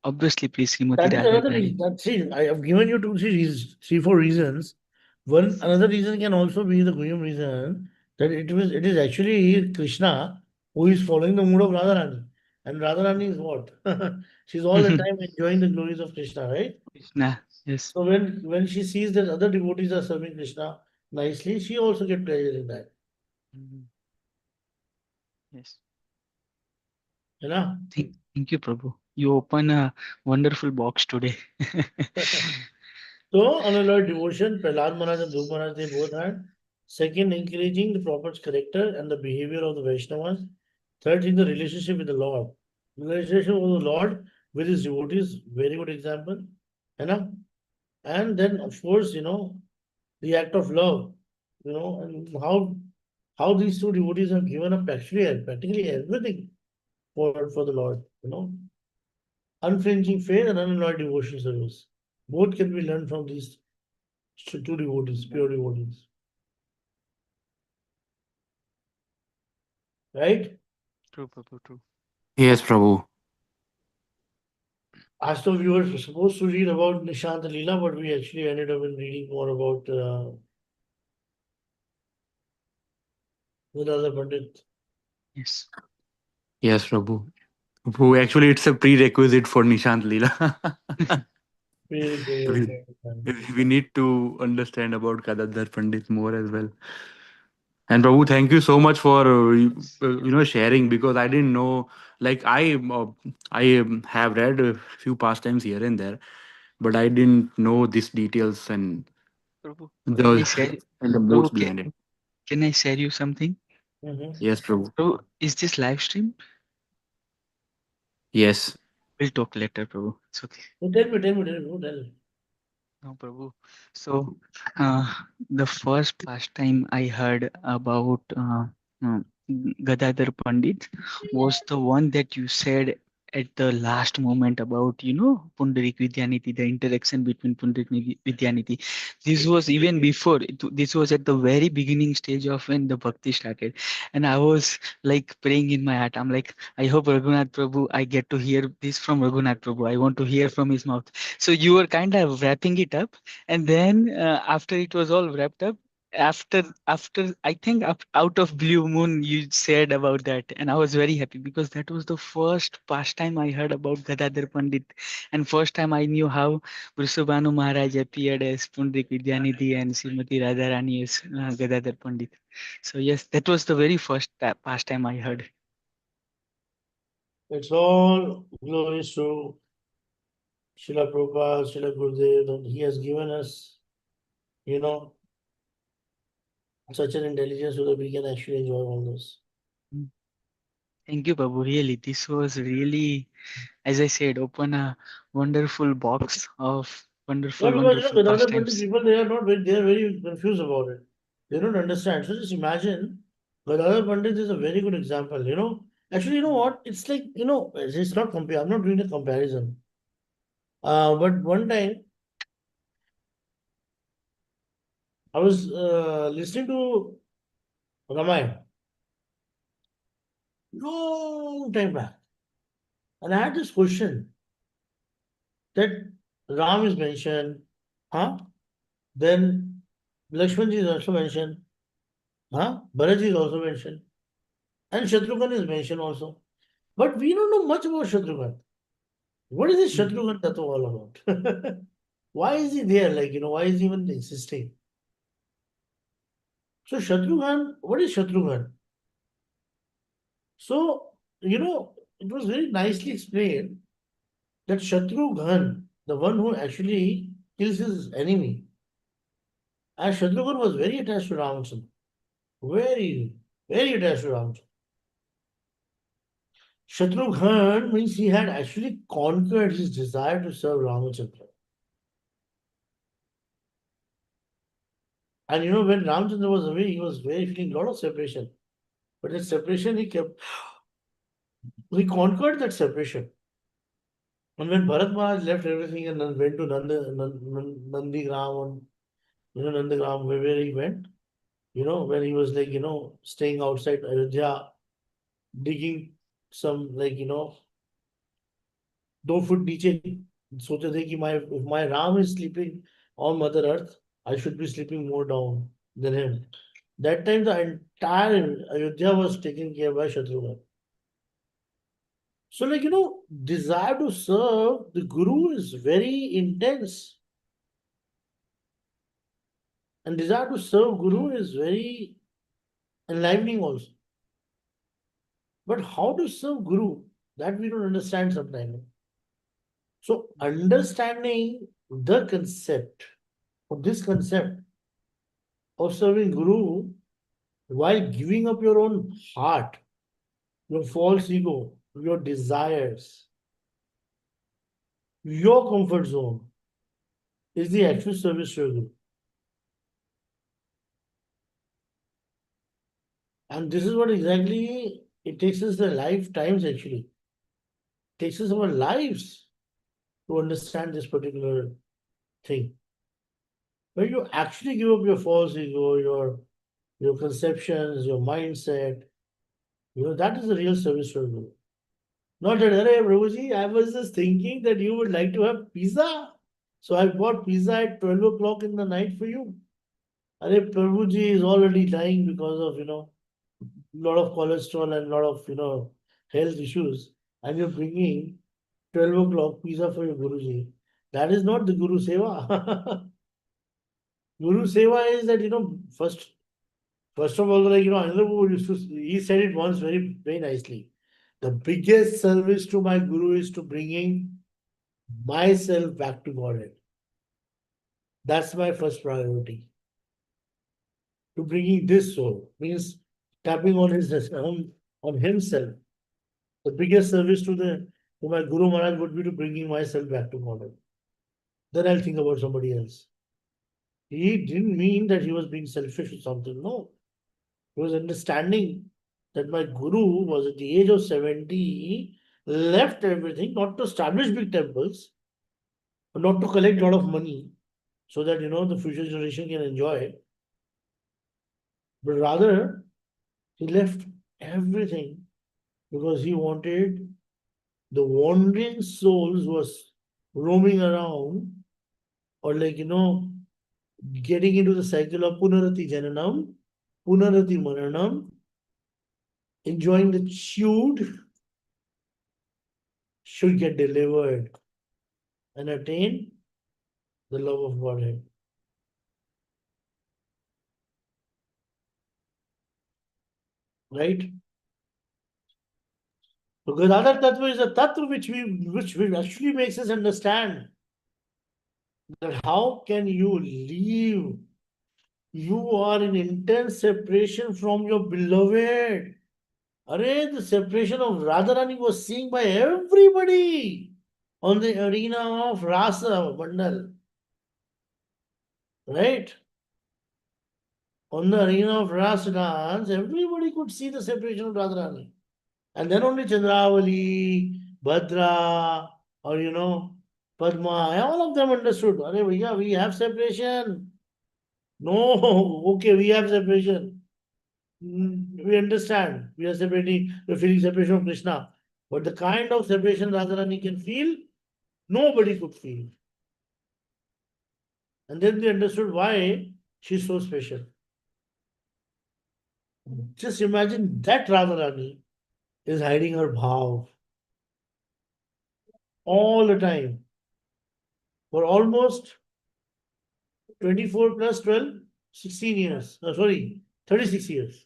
obviously please Srimati That is Radha another Rani. reason. See, I have given you two, three reasons, three, four reasons. One another reason can also be the Guhyam reason that it is actually Krishna who is following the mood of Radharani. And Radharani is what? She's all the time enjoying the glories of Krishna, right? Krishna, yes. So when she sees that other devotees are serving Krishna nicely, she also get pleasure in that. Mhm. Yes. You know? Thank you, Prabhu. You open a wonderful box today. So, unalloyed devotion, Prahlad Maharaj and Dhruv Maharaj, they both had. Second, encouraging the proper character and the behavior of the Vaishnavas. Third, in the relationship with the Lord. Relationship with the Lord with his devotees, very good example. You know? And then, of course, the act of love, and how these two devotees have given up actually practically everything for the Lord, Unflinching faith and unalloyed devotion service. Both can be learned from these two devotees, pure devotees. Right? True, Prabhu, true. Yes, Prabhu. As though we were supposed to read about Nishant Leela, but we actually ended up in reading more about Gadadhar Pandit. Yes. Yes, Prabhu. Who actually, it's a prerequisite for Nishant Leela. Very we, good. we need to understand about Gadadhar Pandit more as well. And Prabhu, thank you so much for sharing, because I didn't know. Like I have read a few pastimes here and there, but I didn't know these details and Prabhu, can I the share? and the modes Prabhu, behind it. can I share you something? Mm-hmm. Yes, Prabhu. Prabhu, is this live stream? Yes. We'll talk later, Prabhu. It's okay. So tell me. No, Prabhu. So, uh, the first pastime I heard about uh, Gadadhar Pandit was the one that you said at the last moment about, Pundarik Vidyaniti, the interaction between Pundarik Vidyaniti. This was even before, this was at the very beginning stage of when the bhakti started. And I was like praying in my heart. I'm like, I hope Raghunath Prabhu, I get to hear this from Raghunath Prabhu. I want to hear from his mouth. So you were kind of wrapping it up, and then after it was all wrapped up, after I think out of blue moon you said about that, and I was very happy because that was the first pastime I heard about Gadadhar Pandit, and first time I knew how Vrishabhanu Maharaj appeared as Pundrik Vidyanidhi and Srimati Radharani as Gadadhar Pandit. So yes, that was the very first pastime I heard. It's all glories to Srila Prabhupada, Srila Gurudev, that he has given us, you know, such an intelligence so that we can actually enjoy all this. Mm. Thank you, Babu. Really, this was really, as I said, open a wonderful box of Yeah, wonderful, because wonderful Gadadhar Pandit pastimes. people, they are very confused about it. They don't understand. So just imagine, Gadadhar Pandit is a very good example, Actually, you know what? It's like, it's not compare. I'm not doing a comparison. But one time I was listening to Ramayana long time back, and I had this question that Ram is mentioned, huh? Then Lakshman ji is also mentioned, huh? Bharat ji is also mentioned, and Shatrughan is mentioned also. But we don't know much about Shatrughan. What is this Mm. Shatrughan Tatva all about? Why is he there? Like, why is he even existing? So Shatrughan, what is Shatrughan? So, it was very nicely explained that Shatrughan, the one who actually kills his enemy, and Shatrughan was very attached to Ramachandra. Very, very attached to Ramachandra. Shatrughan means he had actually conquered his desire to serve Ramachandra. And when Ramchandra was away, he was very feeling a lot of separation. But that separation he conquered that separation. And when Bharat Maharaj left everything and then went to Nandigram, and Nandigram, where he went, when he was like, staying outside Ayodhya, digging some like, 2 foot नीचे सोचे थे कि if my Ram is sleeping on Mother Earth, I should be sleeping more down than him. That time the entire Ayodhya was taken care by Shatrughan. So, like, desire to serve the Guru is very intense. And desire to serve Guru is very enlivening also. But how to serve Guru, that we don't understand sometimes. So, understanding the concept, or this concept of serving Guru while giving up your own heart, your false ego, your desires, your comfort zone is the actual service to your Guru. And this is what exactly it takes us the lifetimes actually. It takes us our lives to understand this particular thing. When you actually give up your false ego, your conceptions, your mindset, that is the real service to your Guru. Not that, "Arey, Prabhuji, I was just thinking that you would like to have pizza. So I bought pizza at 12 o'clock in the night for you. Arey, Prabhuji is already dying because of, lot of cholesterol and lot of, health issues. And you're bringing 12 o'clock pizza for your Guruji. That is not the Guru Seva. Guru Seva is that, first of all, like, another Guru used to, he said it once very, very nicely. The biggest service to my Guru is to bringing myself back to Godhead. That's my first priority. To bringing this soul means tapping on on himself. The biggest service to my Guru Maharaj would be to bringing myself back to Godhead. Then I'll think about somebody else. He didn't mean that he was being selfish or something. No. He was understanding that my Guru was at the age of 70, left everything, not to establish big temples, not to collect a lot of money so that the future generation can enjoy it, but rather he left everything because he wanted the wandering souls who was roaming around or like getting into the cycle of Punarati Jananam, Punarati Maranam, enjoying the chewed, should get delivered and attain the love of Godhead. Right? So Gadadhar Tatva is a tattva which actually makes us understand that how can you live? You are in intense separation from your beloved. Array, the separation of Radharani was seen by everybody on the arena of Rasa Bandal. Right? On the arena of Rasa dance, everybody could see the separation of Radharani. And then only Chandravali, Bhadra, or Padma, all of them understood. Arey, bhaiya, we have separation. No, okay, we have separation. We understand. We are separating, we're feeling separation of Krishna. But the kind of separation Radharani can feel, nobody could feel. And then they understood why she's so special. Just imagine that Radharani is hiding her bhav all the time for almost 24 plus 12, 16 years. Sorry, 36 years.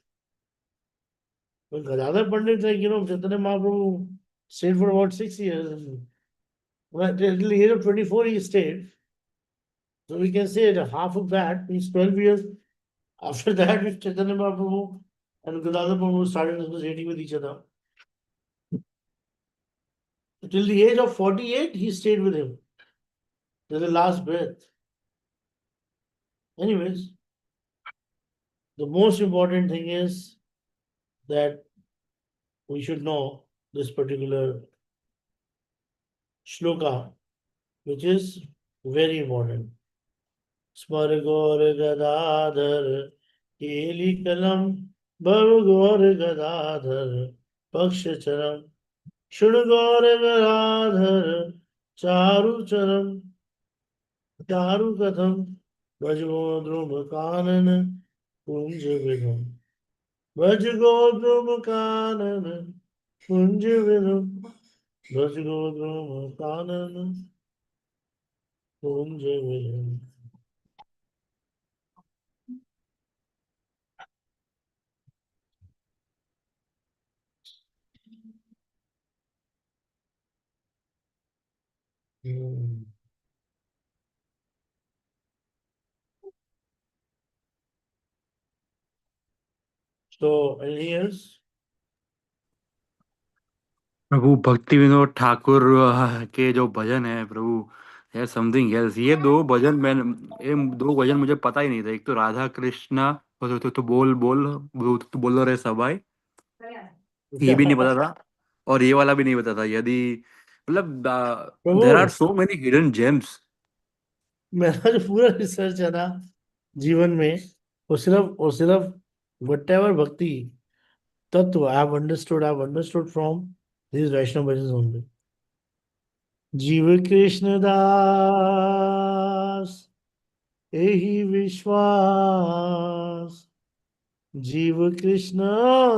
Well, Gadadhar Pandit, Chaitanya Mahaprabhu stayed for about 6 years. And till the age of 24, he stayed. So we can say that half of that means 12 years. After that, with Chaitanya Mahaprabhu and Gadadhar Prabhu started associating with each other. Till the age of 48, he stayed with him till the last breath. Anyways, the most important thing is that we should know this particular shloka, which is very important. Smar Gaur Gadadhar Keli Kalam Bhav Gaur Gadadhar Pakshacharam Shun Gaur Gadadhar Charu Charam Charu Katham Bhajmo Dhrum Kanan Kunja Vidham Bhajgo Dhrum Kanan Kunja Vidham Bhajgo Dhrum Kanan Kunja Vidham. So, anything else? प्रभु भक्ति विनोद ठाकुर के जो भजन है प्रभु, है something else. ये दो भजन मैं ये दो भजन मुझे पता ही नहीं था। एक तो राधा कृष्णा, तो बोलो रे सबाई, ये भी नहीं पता था। और ये वाला भी नहीं पता था। यदि मतलब देयर आर प्रभु, सो मेनी हिडन जेम्स। मेरा जो पूरा रिसर्च है ना जीवन में, वो सिर्फ whatever bhakti tattva I have understood from this Vaishnava bhajan only. जीव कृष्ण दास यही विश्वास, जीव कृष्ण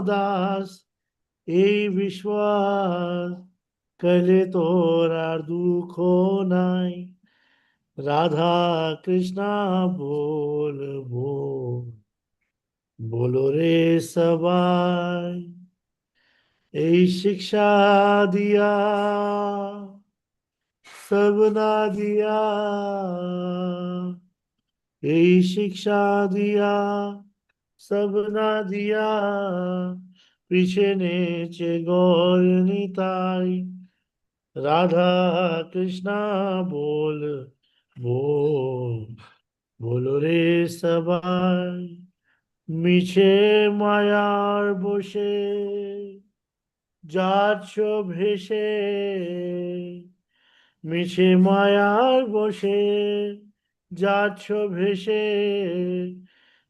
दास यही विश्वास, कले तोरा दुखो नाई, राधा कृष्णा बोल बोल, बोलो रे सबाई, यही शिक्षा दिया सबना दिया, यही शिक्षा दिया सबना दिया, पीछे नीचे गौर निताई, राधा कृष्णा बोल बोल, बोलो रे सबाई, মিছে মায়ার বসে যাচ্ছ ভেসে, মিছে মায়ার বসে যাচ্ছ ভেসে,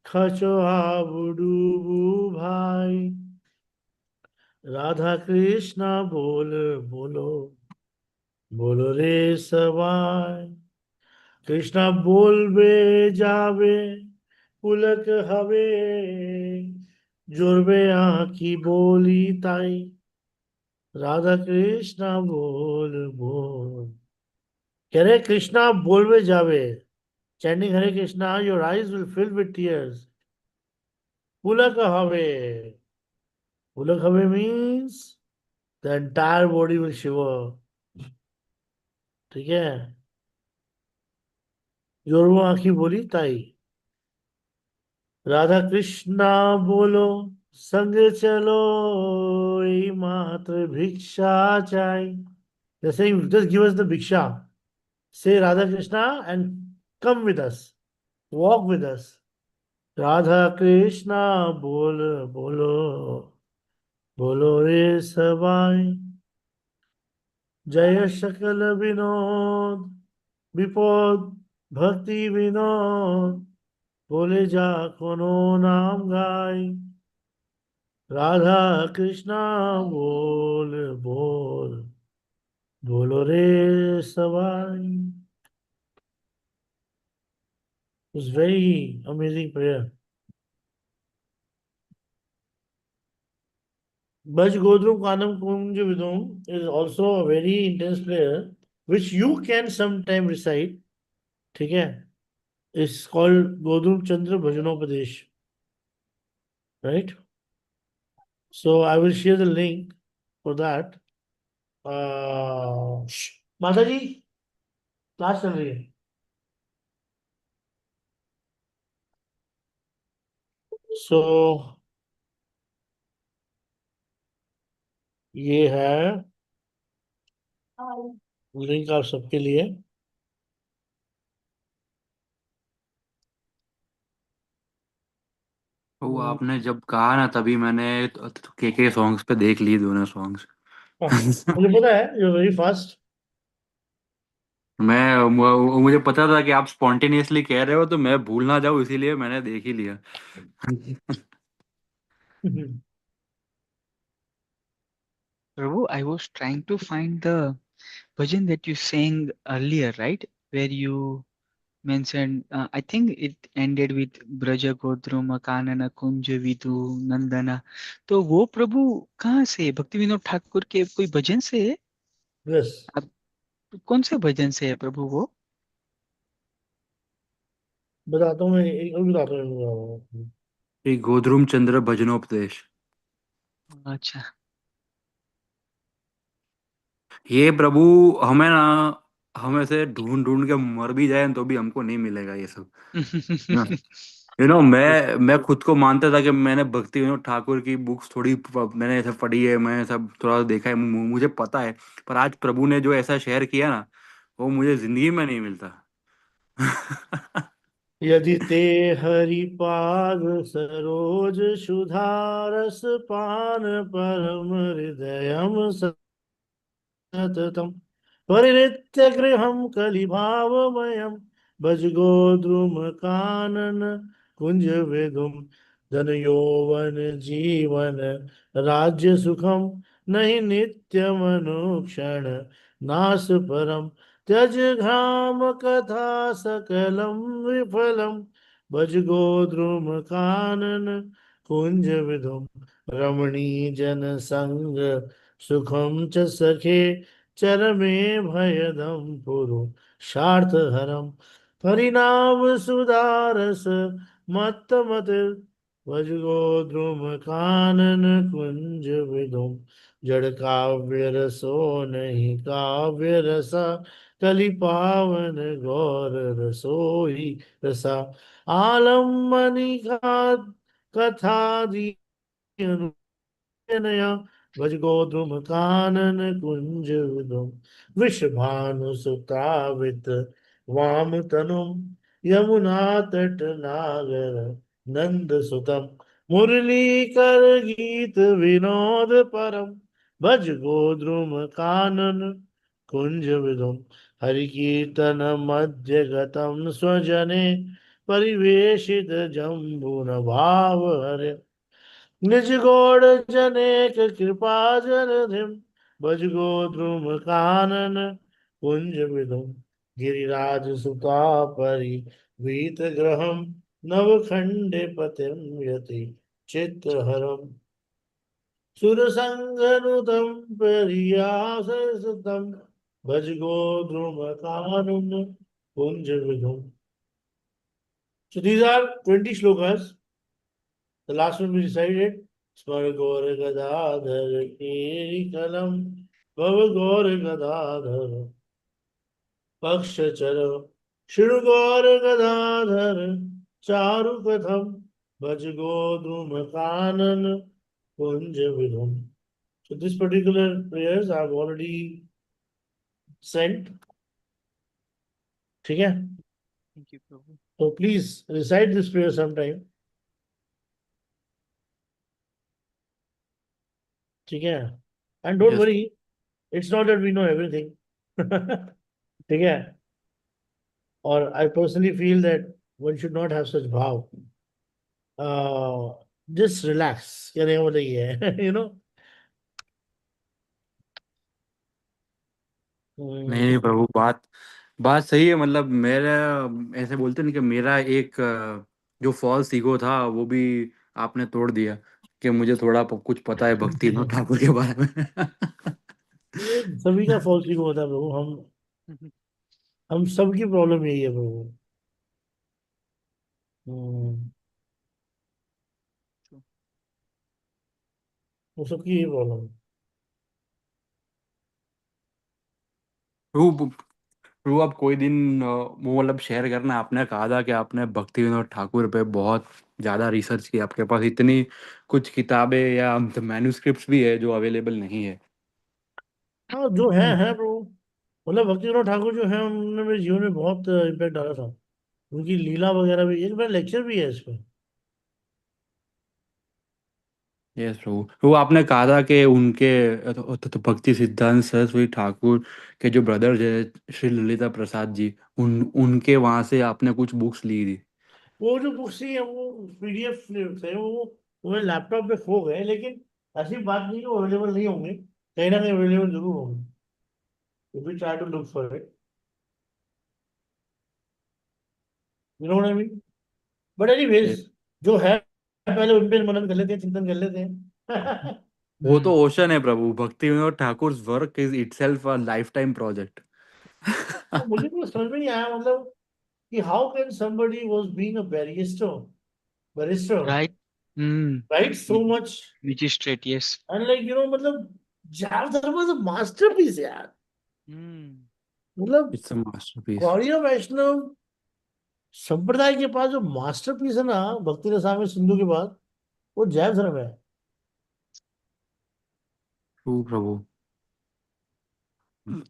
খাচো হাবুডুবু ভাই, রাধা কৃষ্ণ বল বলো, বলো রে সবাই, कृष्णा बोलबे जावे पुलक हवे, जोरबे आँखी बोली ताई, राधा कृष्णा बोल बोल। कह रहे कृष्णा बोलबे जावे, chanting Hare Krishna, your eyes will fill with tears. Pulak have. Pulak have means the entire body will shiver. ठीक है, जोरबो आंखी बोली ताई, राधा कृष्णा बोलो संग चलो, यही मात्र भिक्षा चाही। They're saying, just give us the bhiksha. Say Radha Krishna and come with us. Walk with us. Radha Krishna bol bolo, bolo re sabai, जय सकल विनोद विपोद भक्ति विनोद, बोले जा कोनो नाम गाय, राधा कृष्णा बोल बोल, बोलो रे Sawai. It's very amazing prayer. Baj Godrum Kanam Kunj Vidum is also a very intense prayer which you can sometime recite. ठीक है, it's called Godrum Chandra Bhajanopadesh, right? So I will share the link for that. माता जी class चल रही है। सो ये है link आप सबके लिए। वो आपने जब कहा ना तभी मैंने के सॉन्ग्स पे देख लिए दोनों सॉन्ग्स। हाँ, मुझे पता है यू वेरी फास्ट। मुझे पता था कि आप स्पॉन्टेनियसली कह रहे हो तो मैं भूल ना जाऊं, इसीलिए मैंने देख ही लिया। Prabhu, I was trying to find the bhajan that you sang earlier, right? Where you mentioned, I think it ended with Braja Godruma Kanana Kunja Vidu Nandana. तो वो प्रभु कहाँ से है? भक्ति विनोद ठाकुर के कोई भजन से है? यस, आप कौन से भजन से है प्रभु वो? बताता हूँ मैं, एक और बताता हूँ। श्री गोधरूम चंद्र भजनोपदेश। अच्छा। ये प्रभु हमें ना, हमें से ढूंढ ढूंढ के मर भी जाए तो भी हमको नहीं मिलेगा ये सब। मैं खुद को मानता था कि मैंने भक्ति विनोद ठाकुर की बुक्स थोड़ी मैंने ऐसा पढ़ी है, मैंने सब थोड़ा देखा है, मुझे पता है। पर आज प्रभु ने जो ऐसा शेयर किया ना, वो मुझे जिंदगी में नहीं मिलता। यदि ते हरिपाद सरोज सुधारस पान परम हृदयम सततम, परिनित्य गृहं कलिभावमयं, भज गोद्रुम कानन कुंज विदुम, धन यौवन जीवन राज्य सुखम, नहीं नित्य मनुक्षण नाश परम, त्यज घाम कथा सकलम विफलम, भज गोद्रुम कानन कुंज विदुम, रमणी जन संग सुखम च सखे, चरमे भयदम पुरु शार्थ हरम, परिणाम सुदारस मत मत, भजगो द्रुम कानन कुंज विदुम, जड़ काव्य रसो नहीं काव्य रसा, कलि पावन गौर रसोई रसा, आलम्बनी का कथा दी नया, भज गोधुम कानन कुंज विदुम, वृषभानु सुतावित वाम तनुम, यमुना तट नागर नंद सुतम, मुरली कर गीत विनोद परम, भज गोद्रुम कानन कुंज विदुम, हरि कीर्तन मध्य गतम स्वजने, परिवेशित जम्बू न भाव हरे, निज गौड़ जनेक कृपा जलधिम, भज गोद्रुम कानन कुंज विदुम, गिरिराज सुता परि वीत ग्रहम नवखंडे पतिम यति चित्रहरम सुरसंगनुतम परियाससतम भज गोद्रुम कारुण्य कुंज विधुम. So these are 20 shlokas. The last one we recited. Smar Gaur Gadadhar Keri Kalam Bhav Gaur Gadadhar Pakshachara Shri Gaur Gadadhar Charu Katham Bhaj Godrum Kanan Kunj Vidhum. So this particular prayers I've already sent. ठीक है? Thank you, Prabhu. So please recite this prayer sometime. ठीक है? And don't Yes. worry, it's not that we know everything. ठीक है? Or I personally feel that one should not have such bhav. Uh, just relax. कहने का मतलब ये है, you know. नहीं नहीं प्रभु, बात बात सही है। मतलब मेरा, ऐसे बोलते हैं ना कि मेरा एक जो फॉल्स ईगो था वो भी आपने तोड़ दिया, कि मुझे थोड़ा कुछ पता है भक्ति विनोद ठाकुर के बारे में। ये सभी का फॉल्स ईगो होता है प्रभु. हम सबकी प्रॉब्लम यही है प्रभु. हम्म, True. वो सबकी यही प्रॉब्लम है. प्रभु, प्रभु आप कोई दिन वो मतलब शेयर करना। आपने कहा था कि आपने भक्ति विनोद ठाकुर पे बहुत ज़्यादा रिसर्च की, आपके पास इतनी कुछ किताबें या मैन्युस्क्रिप्ट्स भी है जो अवेलेबल नहीं है। हाँ, जो है प्रभु. मतलब भक्ति विनोद ठाकुर जो है उन्होंने मेरे जीवन में बहुत इम्पैक्ट डाला था. उनकी लीला वगैरह भी, एक मेरा लेक्चर भी है इस पे. यस प्रभु, वो आपने कहा था कि उनके तो भक्ति सिद्धांत सरस्वती ठाकुर के जो ब्रदर है श्री ललिता प्रसाद जी, उनके वहां से आपने कुछ बुक्स ली थी। वो जो बुक्स ही है वो पीडीएफ थे. वो मेरे लैपटॉप पे खो गए, लेकिन ऐसी बात नहीं कि वो अवेलेबल नहीं होंगे. कहीं ना कहीं अवेलेबल जरूर होंगे. If we try to look for it, you know what I mean? But anyways, Yes. जो है पहले उन पे मनन कर लेते हैं, चिंतन कर लेते हैं. वो तो Hmm. ओशन है प्रभु। भक्ति Vinod Thakur work is itself a life time project. तो मुझे तो समझ में नहीं आया, मतलब कि how can somebody was being a barrister, Right. Hmm. right, so Which much, which is straight, yes. and like मतलब Jav Dharma was a masterpiece यार. Hmm. मतलब इट्स अ मास्टरपीस। गौड़िया वैष्णव संप्रदाय के पास जो मास्टरपीस है ना भक्ति रसा में सिंधु के बाद, वो जैव धर्म है. ट्रू प्रभु।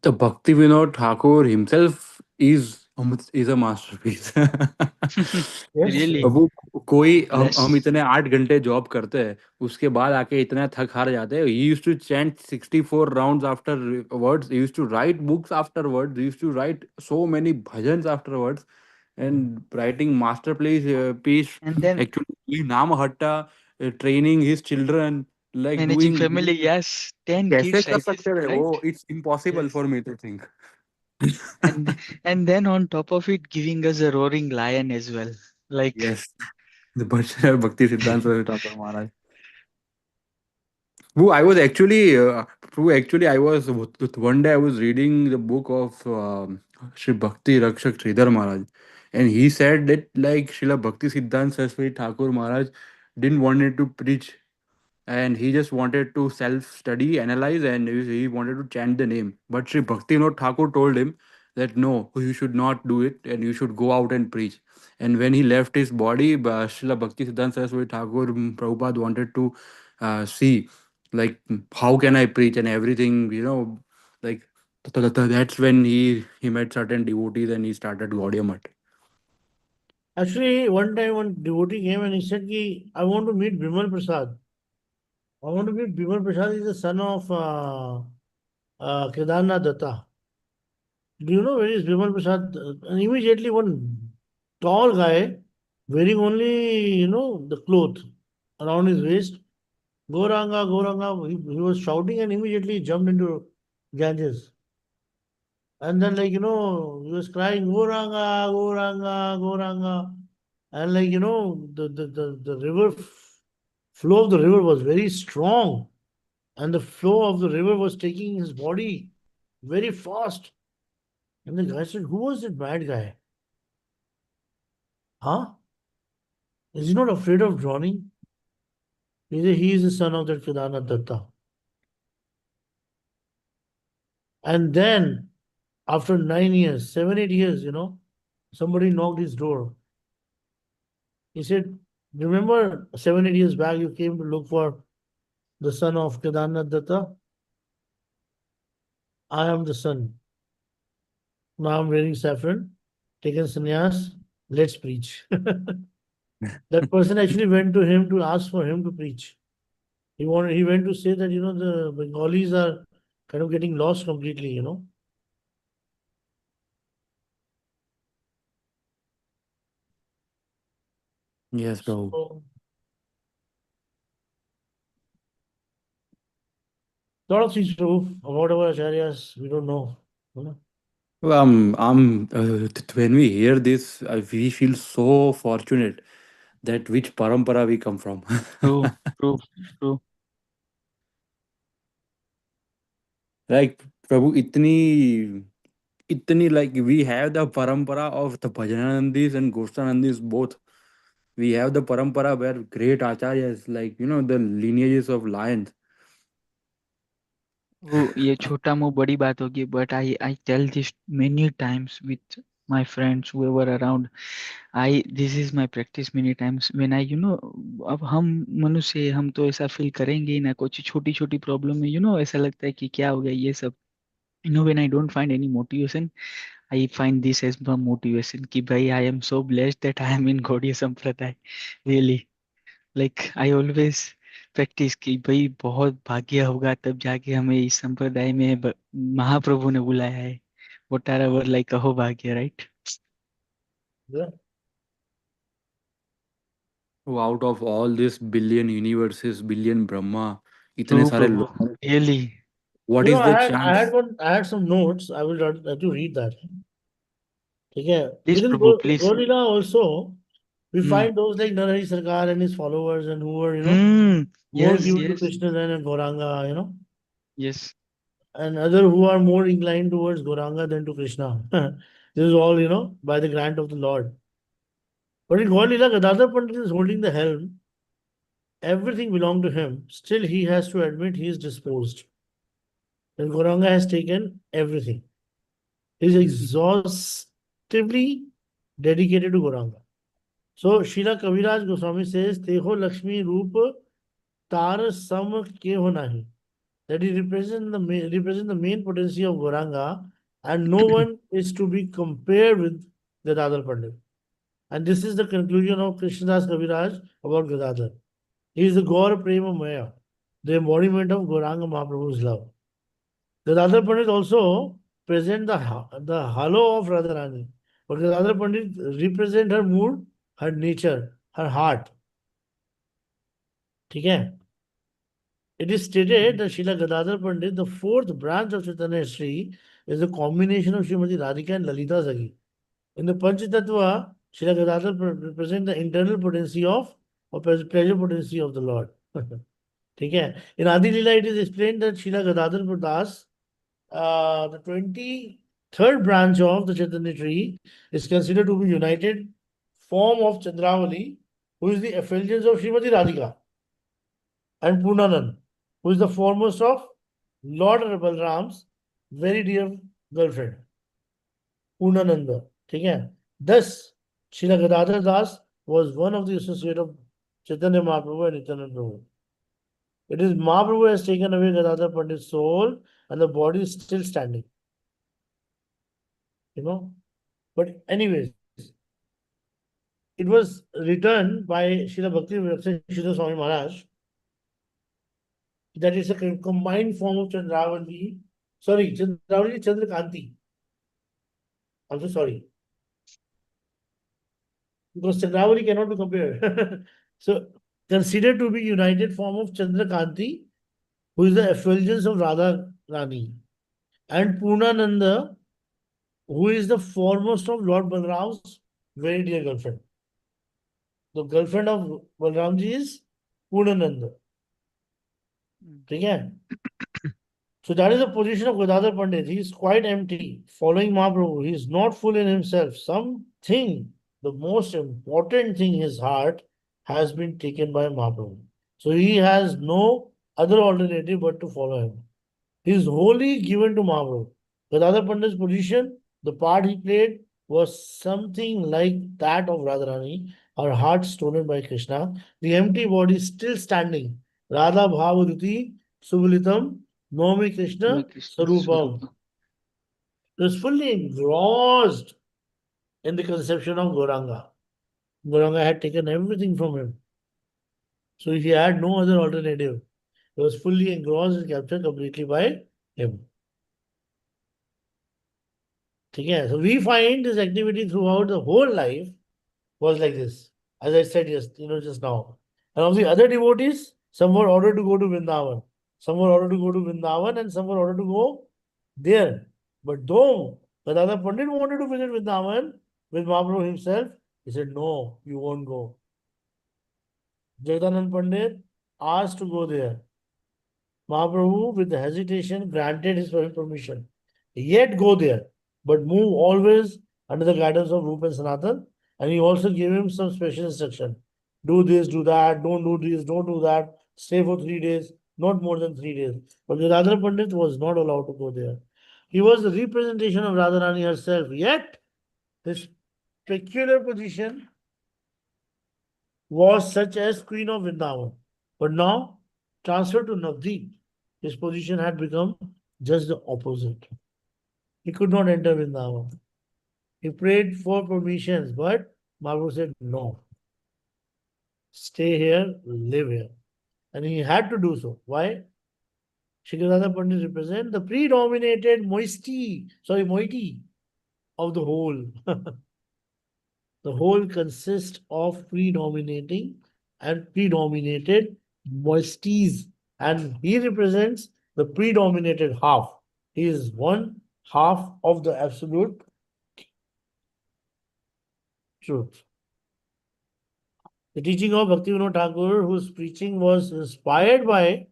तो भक्ति Vinod Thakur himself is a masterpiece. Yes. Really प्रभु, कोई हम bless. इतने 8 घंटे जॉब करते हैं, उसके बाद आके इतना थक हार जाते हैं। He used to chant 64 rounds afterwards, he used to write books afterwards, he used to write so many bhajans afterwards, and writing masterpiece piece And then actually नाम हट्टा, training his children, like managing doing. family, yes. 10 कैसे kids, कर I guess, सकते हैं right? वो? It's impossible Yes. For me to think. And and then on top of it, giving us a roaring lion as well. Like, yes, भक्ति सिद्धांत सरस्वती ठाकुर महाराज। Who I was actually, who actually I was one day I was reading the book of Sri Bhakti Rakshak Sridhar Maharaj, and he said that like Srila Bhakti Siddhanta Saraswati Thakur Maharaj didn't wanted to preach, and he just wanted to self study, analyze, and he wanted to chant the name. But Sri Bhaktivinoda Thakur told him that no, you should not do it, and you should go out and preach. And when he left his body, Srila Bhakti Siddhanta Saraswati Thakur Prabhupada wanted to see like how can I preach and everything, like that's when he met certain devotees and he started Gaudiya Math. Actually, one time one devotee came and he said ki, I want to meet Bimal Prasad. I want to meet Bimal Prasad. He's the son of Kedarnath Datta. Do you know where is Bimal Prasad? And immediately one tall guy wearing only, the cloth around his waist. Goranga, Goranga. He was shouting and immediately jumped into Ganges. And then, like, he was crying, Goranga, Goranga, Goranga. And, like, the flow of the river was very strong. And the flow of the river was taking his body very fast. And the guy said, who was that bad guy? Huh? Is he not afraid of drowning? He said, he is the son of that Gadadhar Datta. And then, after 9 years, 7, 8 years, somebody knocked his door. He said, remember 7, 8 years back, you came to look for the son of Gadadhar Datta? I am the son. Now I'm wearing saffron, taken sannyas, let's preach. That person actually went to him to ask for him to preach. He went to say that, the Bengalis are kind of getting lost completely. Yes, Prabhu. So, lot of things true about our acharyas, we don't know. You know? Well, when we hear this, we feel so fortunate that which parampara we come from. True, true, true. Like, Prabhu, itni like we have the parampara of the Bhajanandis and Goshanandis both. We have the parampara where great acharyas, like, the lineages of lions. वो ये छोटा मुंह बड़ी बात होगी, but I tell this many times with my friends whoever around. I This is my practice many times when I अब हम मनुष्य हम तो ऐसा फील करेंगे ही ना, कुछ छोटी छोटी प्रॉब्लम में ऐसा लगता है कि क्या हो गया ये सब. When I don't find any motivation, I find this as my motivation कि भाई I am so blessed that I am in Gaudiya Sampradaya. Really, like I always practice कि भाई बहुत भाग्य होगा तब जाके हमें इस संप्रदाय में महाप्रभु ने बुलाया है. What are our like अहो भाग्य, right? Yeah. Oh, out of all this billion universes, billion Brahma, इतने True, सारे Prabhu. लोग, Really. what is the chance? I had some notes. I will let you read that. Okay. Please, Within Prabhu, please. Gorilla also, we Hmm. find those like Narahari Sarkar and his followers and who were, Hmm. more Yes, given to yes, Krishna than Gauranga, yes. and other who are more inclined towards Gauranga than to Krishna. This is all, by the grant of the Lord. But in Gaur Leela, Gadadhar Pandit is holding the helm. Everything belonged to him. Still, he has to admit he is disposed. And Gauranga has taken everything. He is exhaustively dedicated to Gauranga. So, Srila Kaviraj Goswami says, Teho Lakshmi Roop Tar Sam Keho Nahi. That he represent the main potency of Gauranga, and no one is to be compared with Gadadhar Pandit. And this is the conclusion of Krishnadas Kaviraj about Gadadhar. He is the Gaur Prema Maya, the embodiment of Gauranga Mahaprabhu's love. Gadadhar Pandit also present the halo of Radharani. But Gadadhar Pandit represent her mood, her nature, her heart. ठीक है? It is stated that Srila Gadadhar Pandit, the fourth branch of Chaitanya Sri, is a combination of Srimati Radhika and Lalita Sagi. In the Panchatattva, Srila Gadadhar represent the internal potency or pleasure potency of the Lord. ठीक है? In Adi Leela, it is explained that Srila Gadadhar Das, the 23rd branch of the Chaitanya tree, is considered to be united form of Chandravali, who is the effulgence of Srimati Radhika, and Purnanand, who is the foremost of Lord Balram's very dear girlfriend, Purnananda. ठीक है? Thus, Srila Gadadhar Das was one of the associates of Chaitanya Mahaprabhu and Nityananda Prabhu. It is Mahaprabhu has taken away Gadadhar Pandit's soul and the body is still standing. You know? But anyways, it was written by Srila Bhakti Srila Swami Maharaj that is a combined form of Chandravali. Sorry, Chandravali Chandrakanti. I'm so sorry. Because Chandravali cannot be compared. So, considered to be united form of Chandrakanti, who is the effulgence of Radha Rani, and Purnananda, who is the foremost of Lord Balram's very dear girlfriend. The girlfriend of Balram ji is Purnananda. ठीक है? So that is the position of Gadadhar Pandit. He is quite empty, following Mahaprabhu. He is not full in himself. Something, the most important thing, his heart has been taken by Mahaprabhu. So he has no other alternative but to follow him. He is wholly given to Mahaprabhu. Gadadhar Pandit's position, the part he played, was something like that of Radharani, her heart stolen by Krishna, the empty body still standing. Radha Bhavaduti Subulitam Nomi Krishna Krishna Sarupam. Swarupa. He was fully engrossed in the conception of Gauranga. Gauranga had taken everything from him. So he had no other alternative. He was fully engrossed and captured completely by him. Okay, so we find this activity throughout the whole life was like this. As I said just now. And of the other devotees, some were ordered to go to Vrindavan. Some were ordered to go to Vrindavan and some were ordered to go there. But though Gadadhar Pandit wanted to visit Vrindavan with Mahaprabhu himself, he said, no, you won't go. Jagadanand Pandit asked to go there. Mahaprabhu, with hesitation, granted his permission. Yet go there, but move always under the guidance of Rupa and Sanatan. And he also gave him some special instruction. Do this, do that, don't do this, don't do that. Stay for 3 days, not more than 3 days. But Gadadhar Pandit was not allowed to go there. He was the representation of Radharani herself. Yet, his peculiar position was such as Queen of Vrindavan. But now, transferred to Navdeep, his position had become just the opposite. He could not enter Vrindavan. He prayed for permissions, but Mahaprabhu said, no, stay here, live here. And he had to do so. Why? Shri Gadadhar Pandit represent the predominated moiety of the whole. The whole consists of predominating and predominated moieties, and he represents the predominated half. He is one half of the absolute truth. The teaching of Bhaktivinoda Thakur, whose preaching was inspired by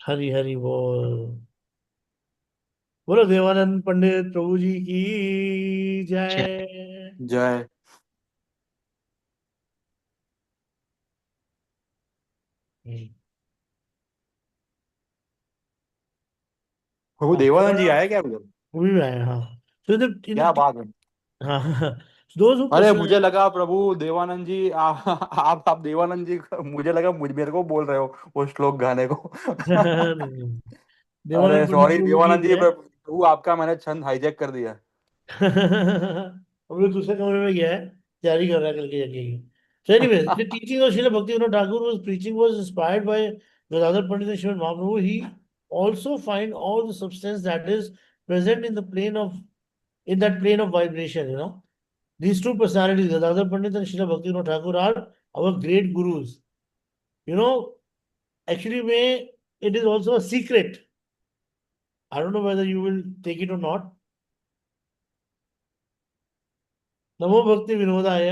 Hari Hari Bol. बोलो देवानंद पंडित प्रभु जी की Jai. जय. जय. प्रभु देवानंद जी आए क्या उधर? वो भी आए हाँ. So क्या बात है. हाँ. Those who अरे prefer मुझे लगा प्रभु देवानंद जी आप देवानंद जी मुझे लगा मेरे को बोल रहे हो वो श्लोक गाने को. नहीं, अरे देवानंद पंडित सॉरी प्रभु की देवानंद जी जय. प्रभु आपका मैंने छंद हाईजैक कर दिया. हम लोग दूसरे कमरे में गया है, तैयारी कर रहा है कल के यज्ञ की. So anyway, the teaching of Srila Bhaktivinoda Thakur was preaching was inspired by Gadadhar Pandit and Srimad Mahaprabhu. He also find all the substance that is present in the plane of in that plane of vibration. These two personalities, Gadadhar Pandit and Srila Bhaktivinoda Thakur, are our great gurus. Actually, it is also a secret. I don't know whether you will take it or not. नमो भक्ति विनोदाय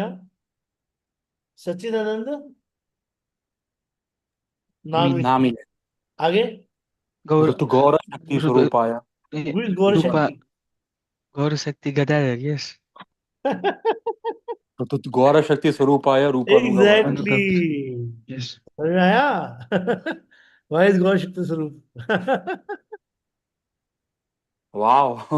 सच्चिदानंद नाम नामी आगे. Gaur, तो गौर शक्ति स्वरूप आया. eh, Who is Gaur Rupa, Shakti? Gaur Shakti Gadadhar, yes. तो गौर शक्ति स्वरूप आया रूप अनुगम आया. Anugam, Exactly. yes. समझ में आया? Why is Gaur Shakti Swarup? वाह.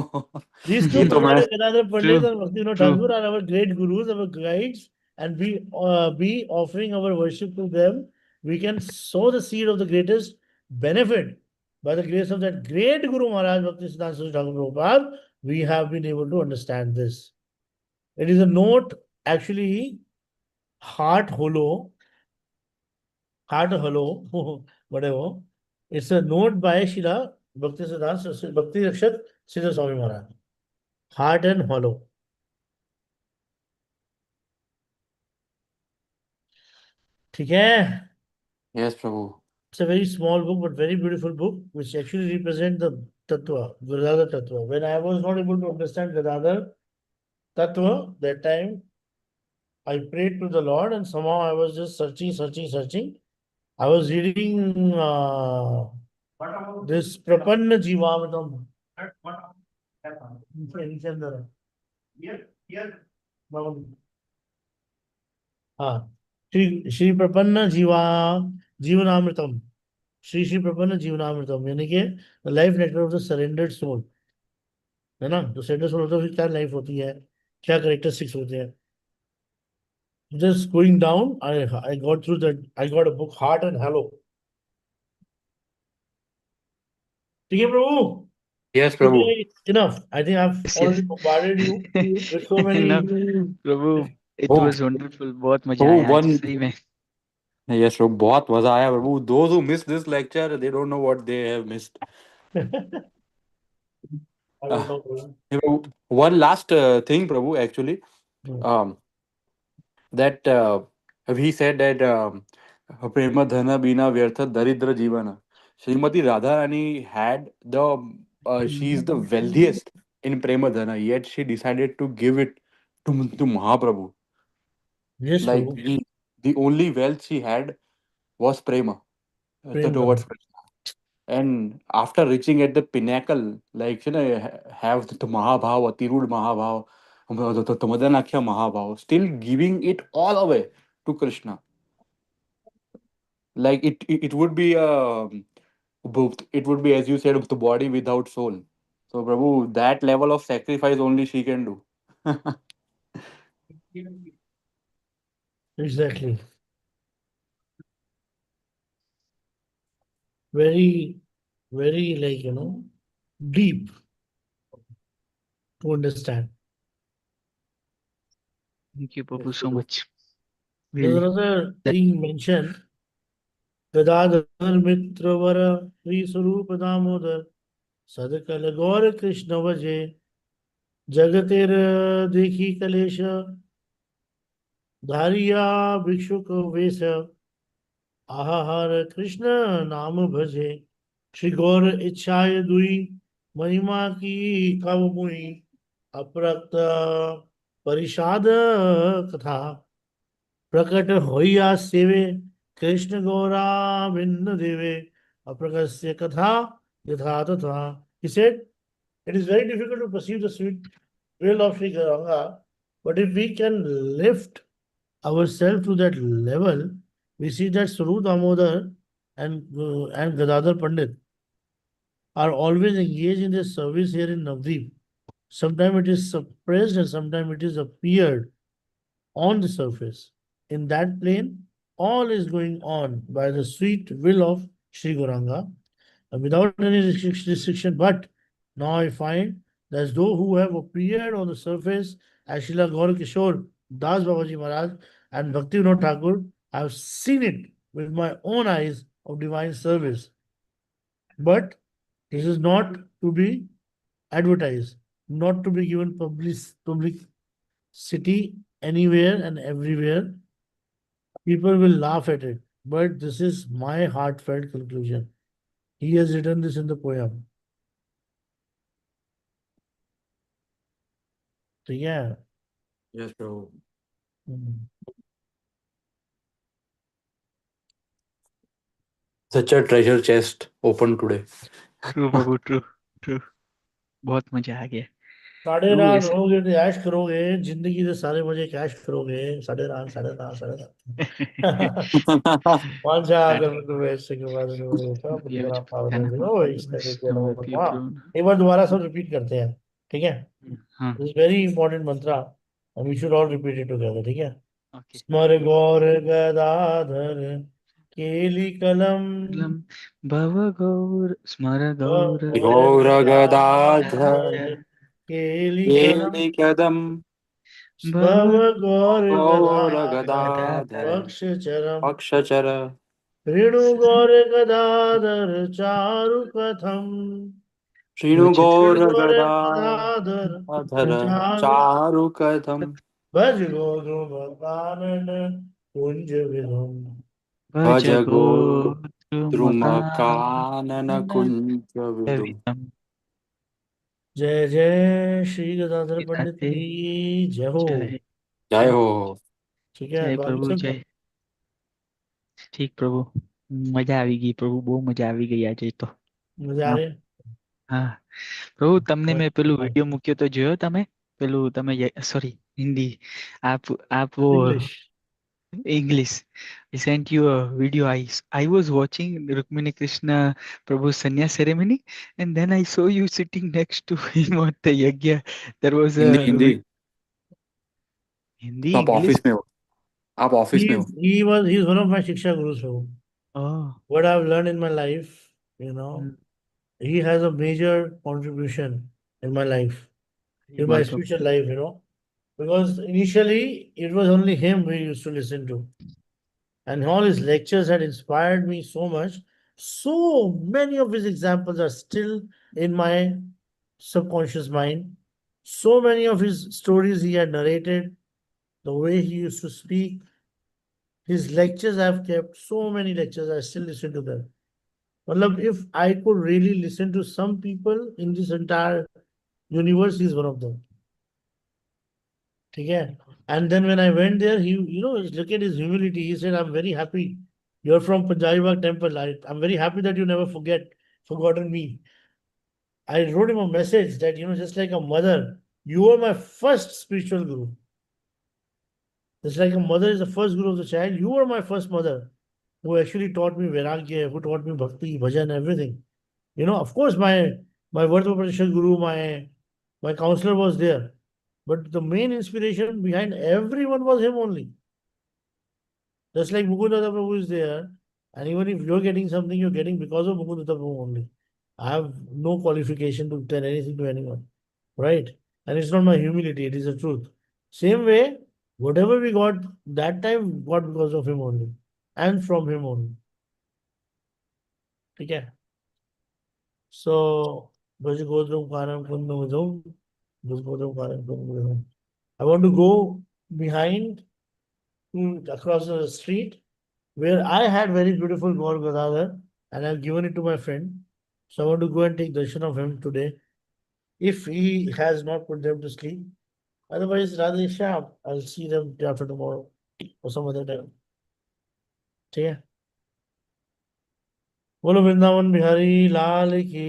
These ये two तो मैं personalities, Gadadhar Pandit True, and Bhaktivinoda true. Thakur, are our great gurus, our guides, and be offering our worship to them. We can sow the seed of the greatest benefit by the grace of that great Guru Maharaj Bhakti Siddhanta Saraswati Thakur Prabhupada. We have been able to understand this. It is a note, actually, heart hollow, whatever. It's a note by Shila Bhakti Siddhanta Bhakti Rakshat Siddha Swami Maharaj. Heart and hollow. ठीक है. Yes Prabhu. It's a very small book, but very beautiful book, which actually represent the Tattva, Gadadhar Tatva. When I was not able to understand Gadadhar Tatva, that time I prayed to the Lord, and somehow I was just searching. I was reading this Prapanna Jivamritam. नीचे अंदर है। हाँ, श्री श्री प्रपन्न जीवनामृतम, श्री प्रपन्न जीवनामृतम, यानी कि life network of the surrendered soul, है ना। तो surrendered soul होता है, फिर क्या लाइफ होती है, क्या करेक्टरिस्टिक्स होते हैं। Just going down, I got through that, I got a book heart and hello. ठीक है प्रभु, Yes, Prabhu. today enough. I think I've Yes, yes. already bombarded you with so many. No, Prabhu, it Oh, was wonderful. बहुत मजा Prabhu, आया आज one. सही में. Yes, Prabhu, बहुत मजा आया प्रभु. Those who missed this lecture, they don't know what they have missed. I don't Uh, know, Prabhu. One last thing, Prabhu, actually, Hmm. um, that he said that prema dhana bina vyartha daridra jivana. Srimati Radharani had she is the wealthiest in prema dhana, yet she decided to give it to Mahaprabhu. Yes, Like Prabhu. the only wealth she had was prema Prem towards Bhavan. Krishna. And after reaching at the pinnacle, like have the Mahabhav, Atirud Mahabhav, the Madanakhya Mahabhav, still giving it all away to Krishna. Like it would be it would be, as you said, the body without soul. So Prabhu, that level of sacrifice only she can do. Exactly. Very, very, like, deep to understand. Thank you, Yes, Prabhu, so Prabhu. much. There's Really. another That thing mentioned. Gadadhar Mitra Vara Sri Sarupa Damodar Sadakala Gaur Krishna Vaje Jagatir Dekhi Kalesha Dhariya Bhikshuk Vesa Ahahar Krishna Nam Bhaje Shri Gaur Ichhaya Dui Mahima Ki Kavamui Aprakta परिषाद कथा प्रकट होइया सेवे कृष्ण गौरा भिन्न देवे अप्रकस्य कथा यथा तथा. He said, it is very difficult to perceive the sweet will of Sri Gauranga, but if we can lift ourselves to that level, we see that Swarup Damodar and Gadadhar Pandit are always engaged in their service here in Navdeep. Sometimes it is suppressed and sometimes it is appeared on the surface. In that plane, all is going on by the sweet will of Sri Gauranga without any restriction. But now I find that those who have appeared on the surface as Srila Gaur Kishore, Das Babaji Maharaj, and Bhakti Vinod Thakur, I have seen it with my own eyes of divine service. But this is not to be advertised, not to be given publicity anywhere and everywhere. People will laugh at it, but this is my heartfelt conclusion. He has written this in the poem. So yeah. Yes, Prabhu. Mhm. Such a treasure chest open today. true, Prabhu, true, true. बहुत मजा आ गया. साढ़े प्रभु रात ऐसे. रहोगे तो ऐश करोगे, जिंदगी से सारे मजे कैश करोगे. साढ़े रात. वांछा अगर तुम्हें इससे के बाद सब ये पूरा आज पावन गाना करो इसका बस देखिए नमो नमो. हाँ, प्रियो. एक बार दोबारा सब रिपीट करते हैं. ठीक है. हाँ. This very important Mantra and we should all repeat it together. ठीक है. Okay. स्मर गौर गदाधर केली कलम कलम भव गौर स्मर गौर गौर Gaura गदाधर Gadadhar केली कलम Keli Kadam भव भव गौर Gaura गदाधर गदा. Gadadhar पक्ष चरम Akshachara ऋणु गौर गदाधर चारु कथम Shrinu रुचित Gaura गौर गदाधर Gadadhar चारु Charukadam भज गोधुम कानन कुंज विधुम भज Bhaja गो द्रुमकानन कुंज विदुम। द्रुमकाननकुञ्जविदम् जय जय श्री गदाधर पंडित विधाते की जय हो। जय जय जय हो। ठीक है, जय बाकी प्रभु सब जय ઠીક પ્રભુ મજા આવી ગઈ પ્રભુ બહુ મજા આવી ગઈ આજે તો मजे आ હા रहे हैं? હા પ્રભુ તમને મેં પેલું हाँ, વિડીયો મૂક્યો તો જોયો તમે પેલું તમે સોરી हिंदी आप वो English. English. I sent you a video. I was watching Rukmini Krishna Prabhu's sannyas ceremony, and then I saw you sitting next to him at the yagya. There was Hindi a Hindi. तो Hindi आप English. Office में हो? आप office में हो? He's one of my Shiksha gurus. So Oh, what I've learned in my life, mm, he has a major contribution in my life, Hari in Bol my Prabhu. spiritual life. Because initially it was only him we used to listen to. And all his lectures had inspired me so much. So many of his examples are still in my subconscious mind. So many of his stories he had narrated, the way he used to speak, his lectures I've kept, so many lectures, I still listen to them. Matlab, if I could really listen to some people in this entire universe, he's one of them. Okay. And then when I went there, look at his humility. He said, I'm very happy. You're from Punjabi Bagh Temple. I'm very happy that you never forgotten me. I wrote him a message that, just like a mother, you were my first spiritual guru. Just like a mother is the first guru of the child, you were my first mother who actually taught me Vairagya, who taught me Bhakti, Bhajan, everything. Of course, my Vardha Parishad guru, my counselor was there. But the main inspiration behind everyone was him only. Just like Mukundata Prabhu is there, and even if you're getting something, you're getting because of Mukundata Prabhu only. I have no qualification to tell anything to anyone, right? And it's not my humility, it is the truth. Same way, whatever we got that time, got because of him only, and from him only. Okay. So, Bhajagodram Karam Kundamudam, Bhajagodram Karam Kundamudam. I want to go behind across the street where I had very beautiful Gaur Gadadhar and I've given it to my friend. So I want to go and take darshan of him today. If he has not put them to sleep. Otherwise, Radhe Shyam, I'll see them day after tomorrow or some other time. ठीक है बोलो वृंदावन बिहारी लाल की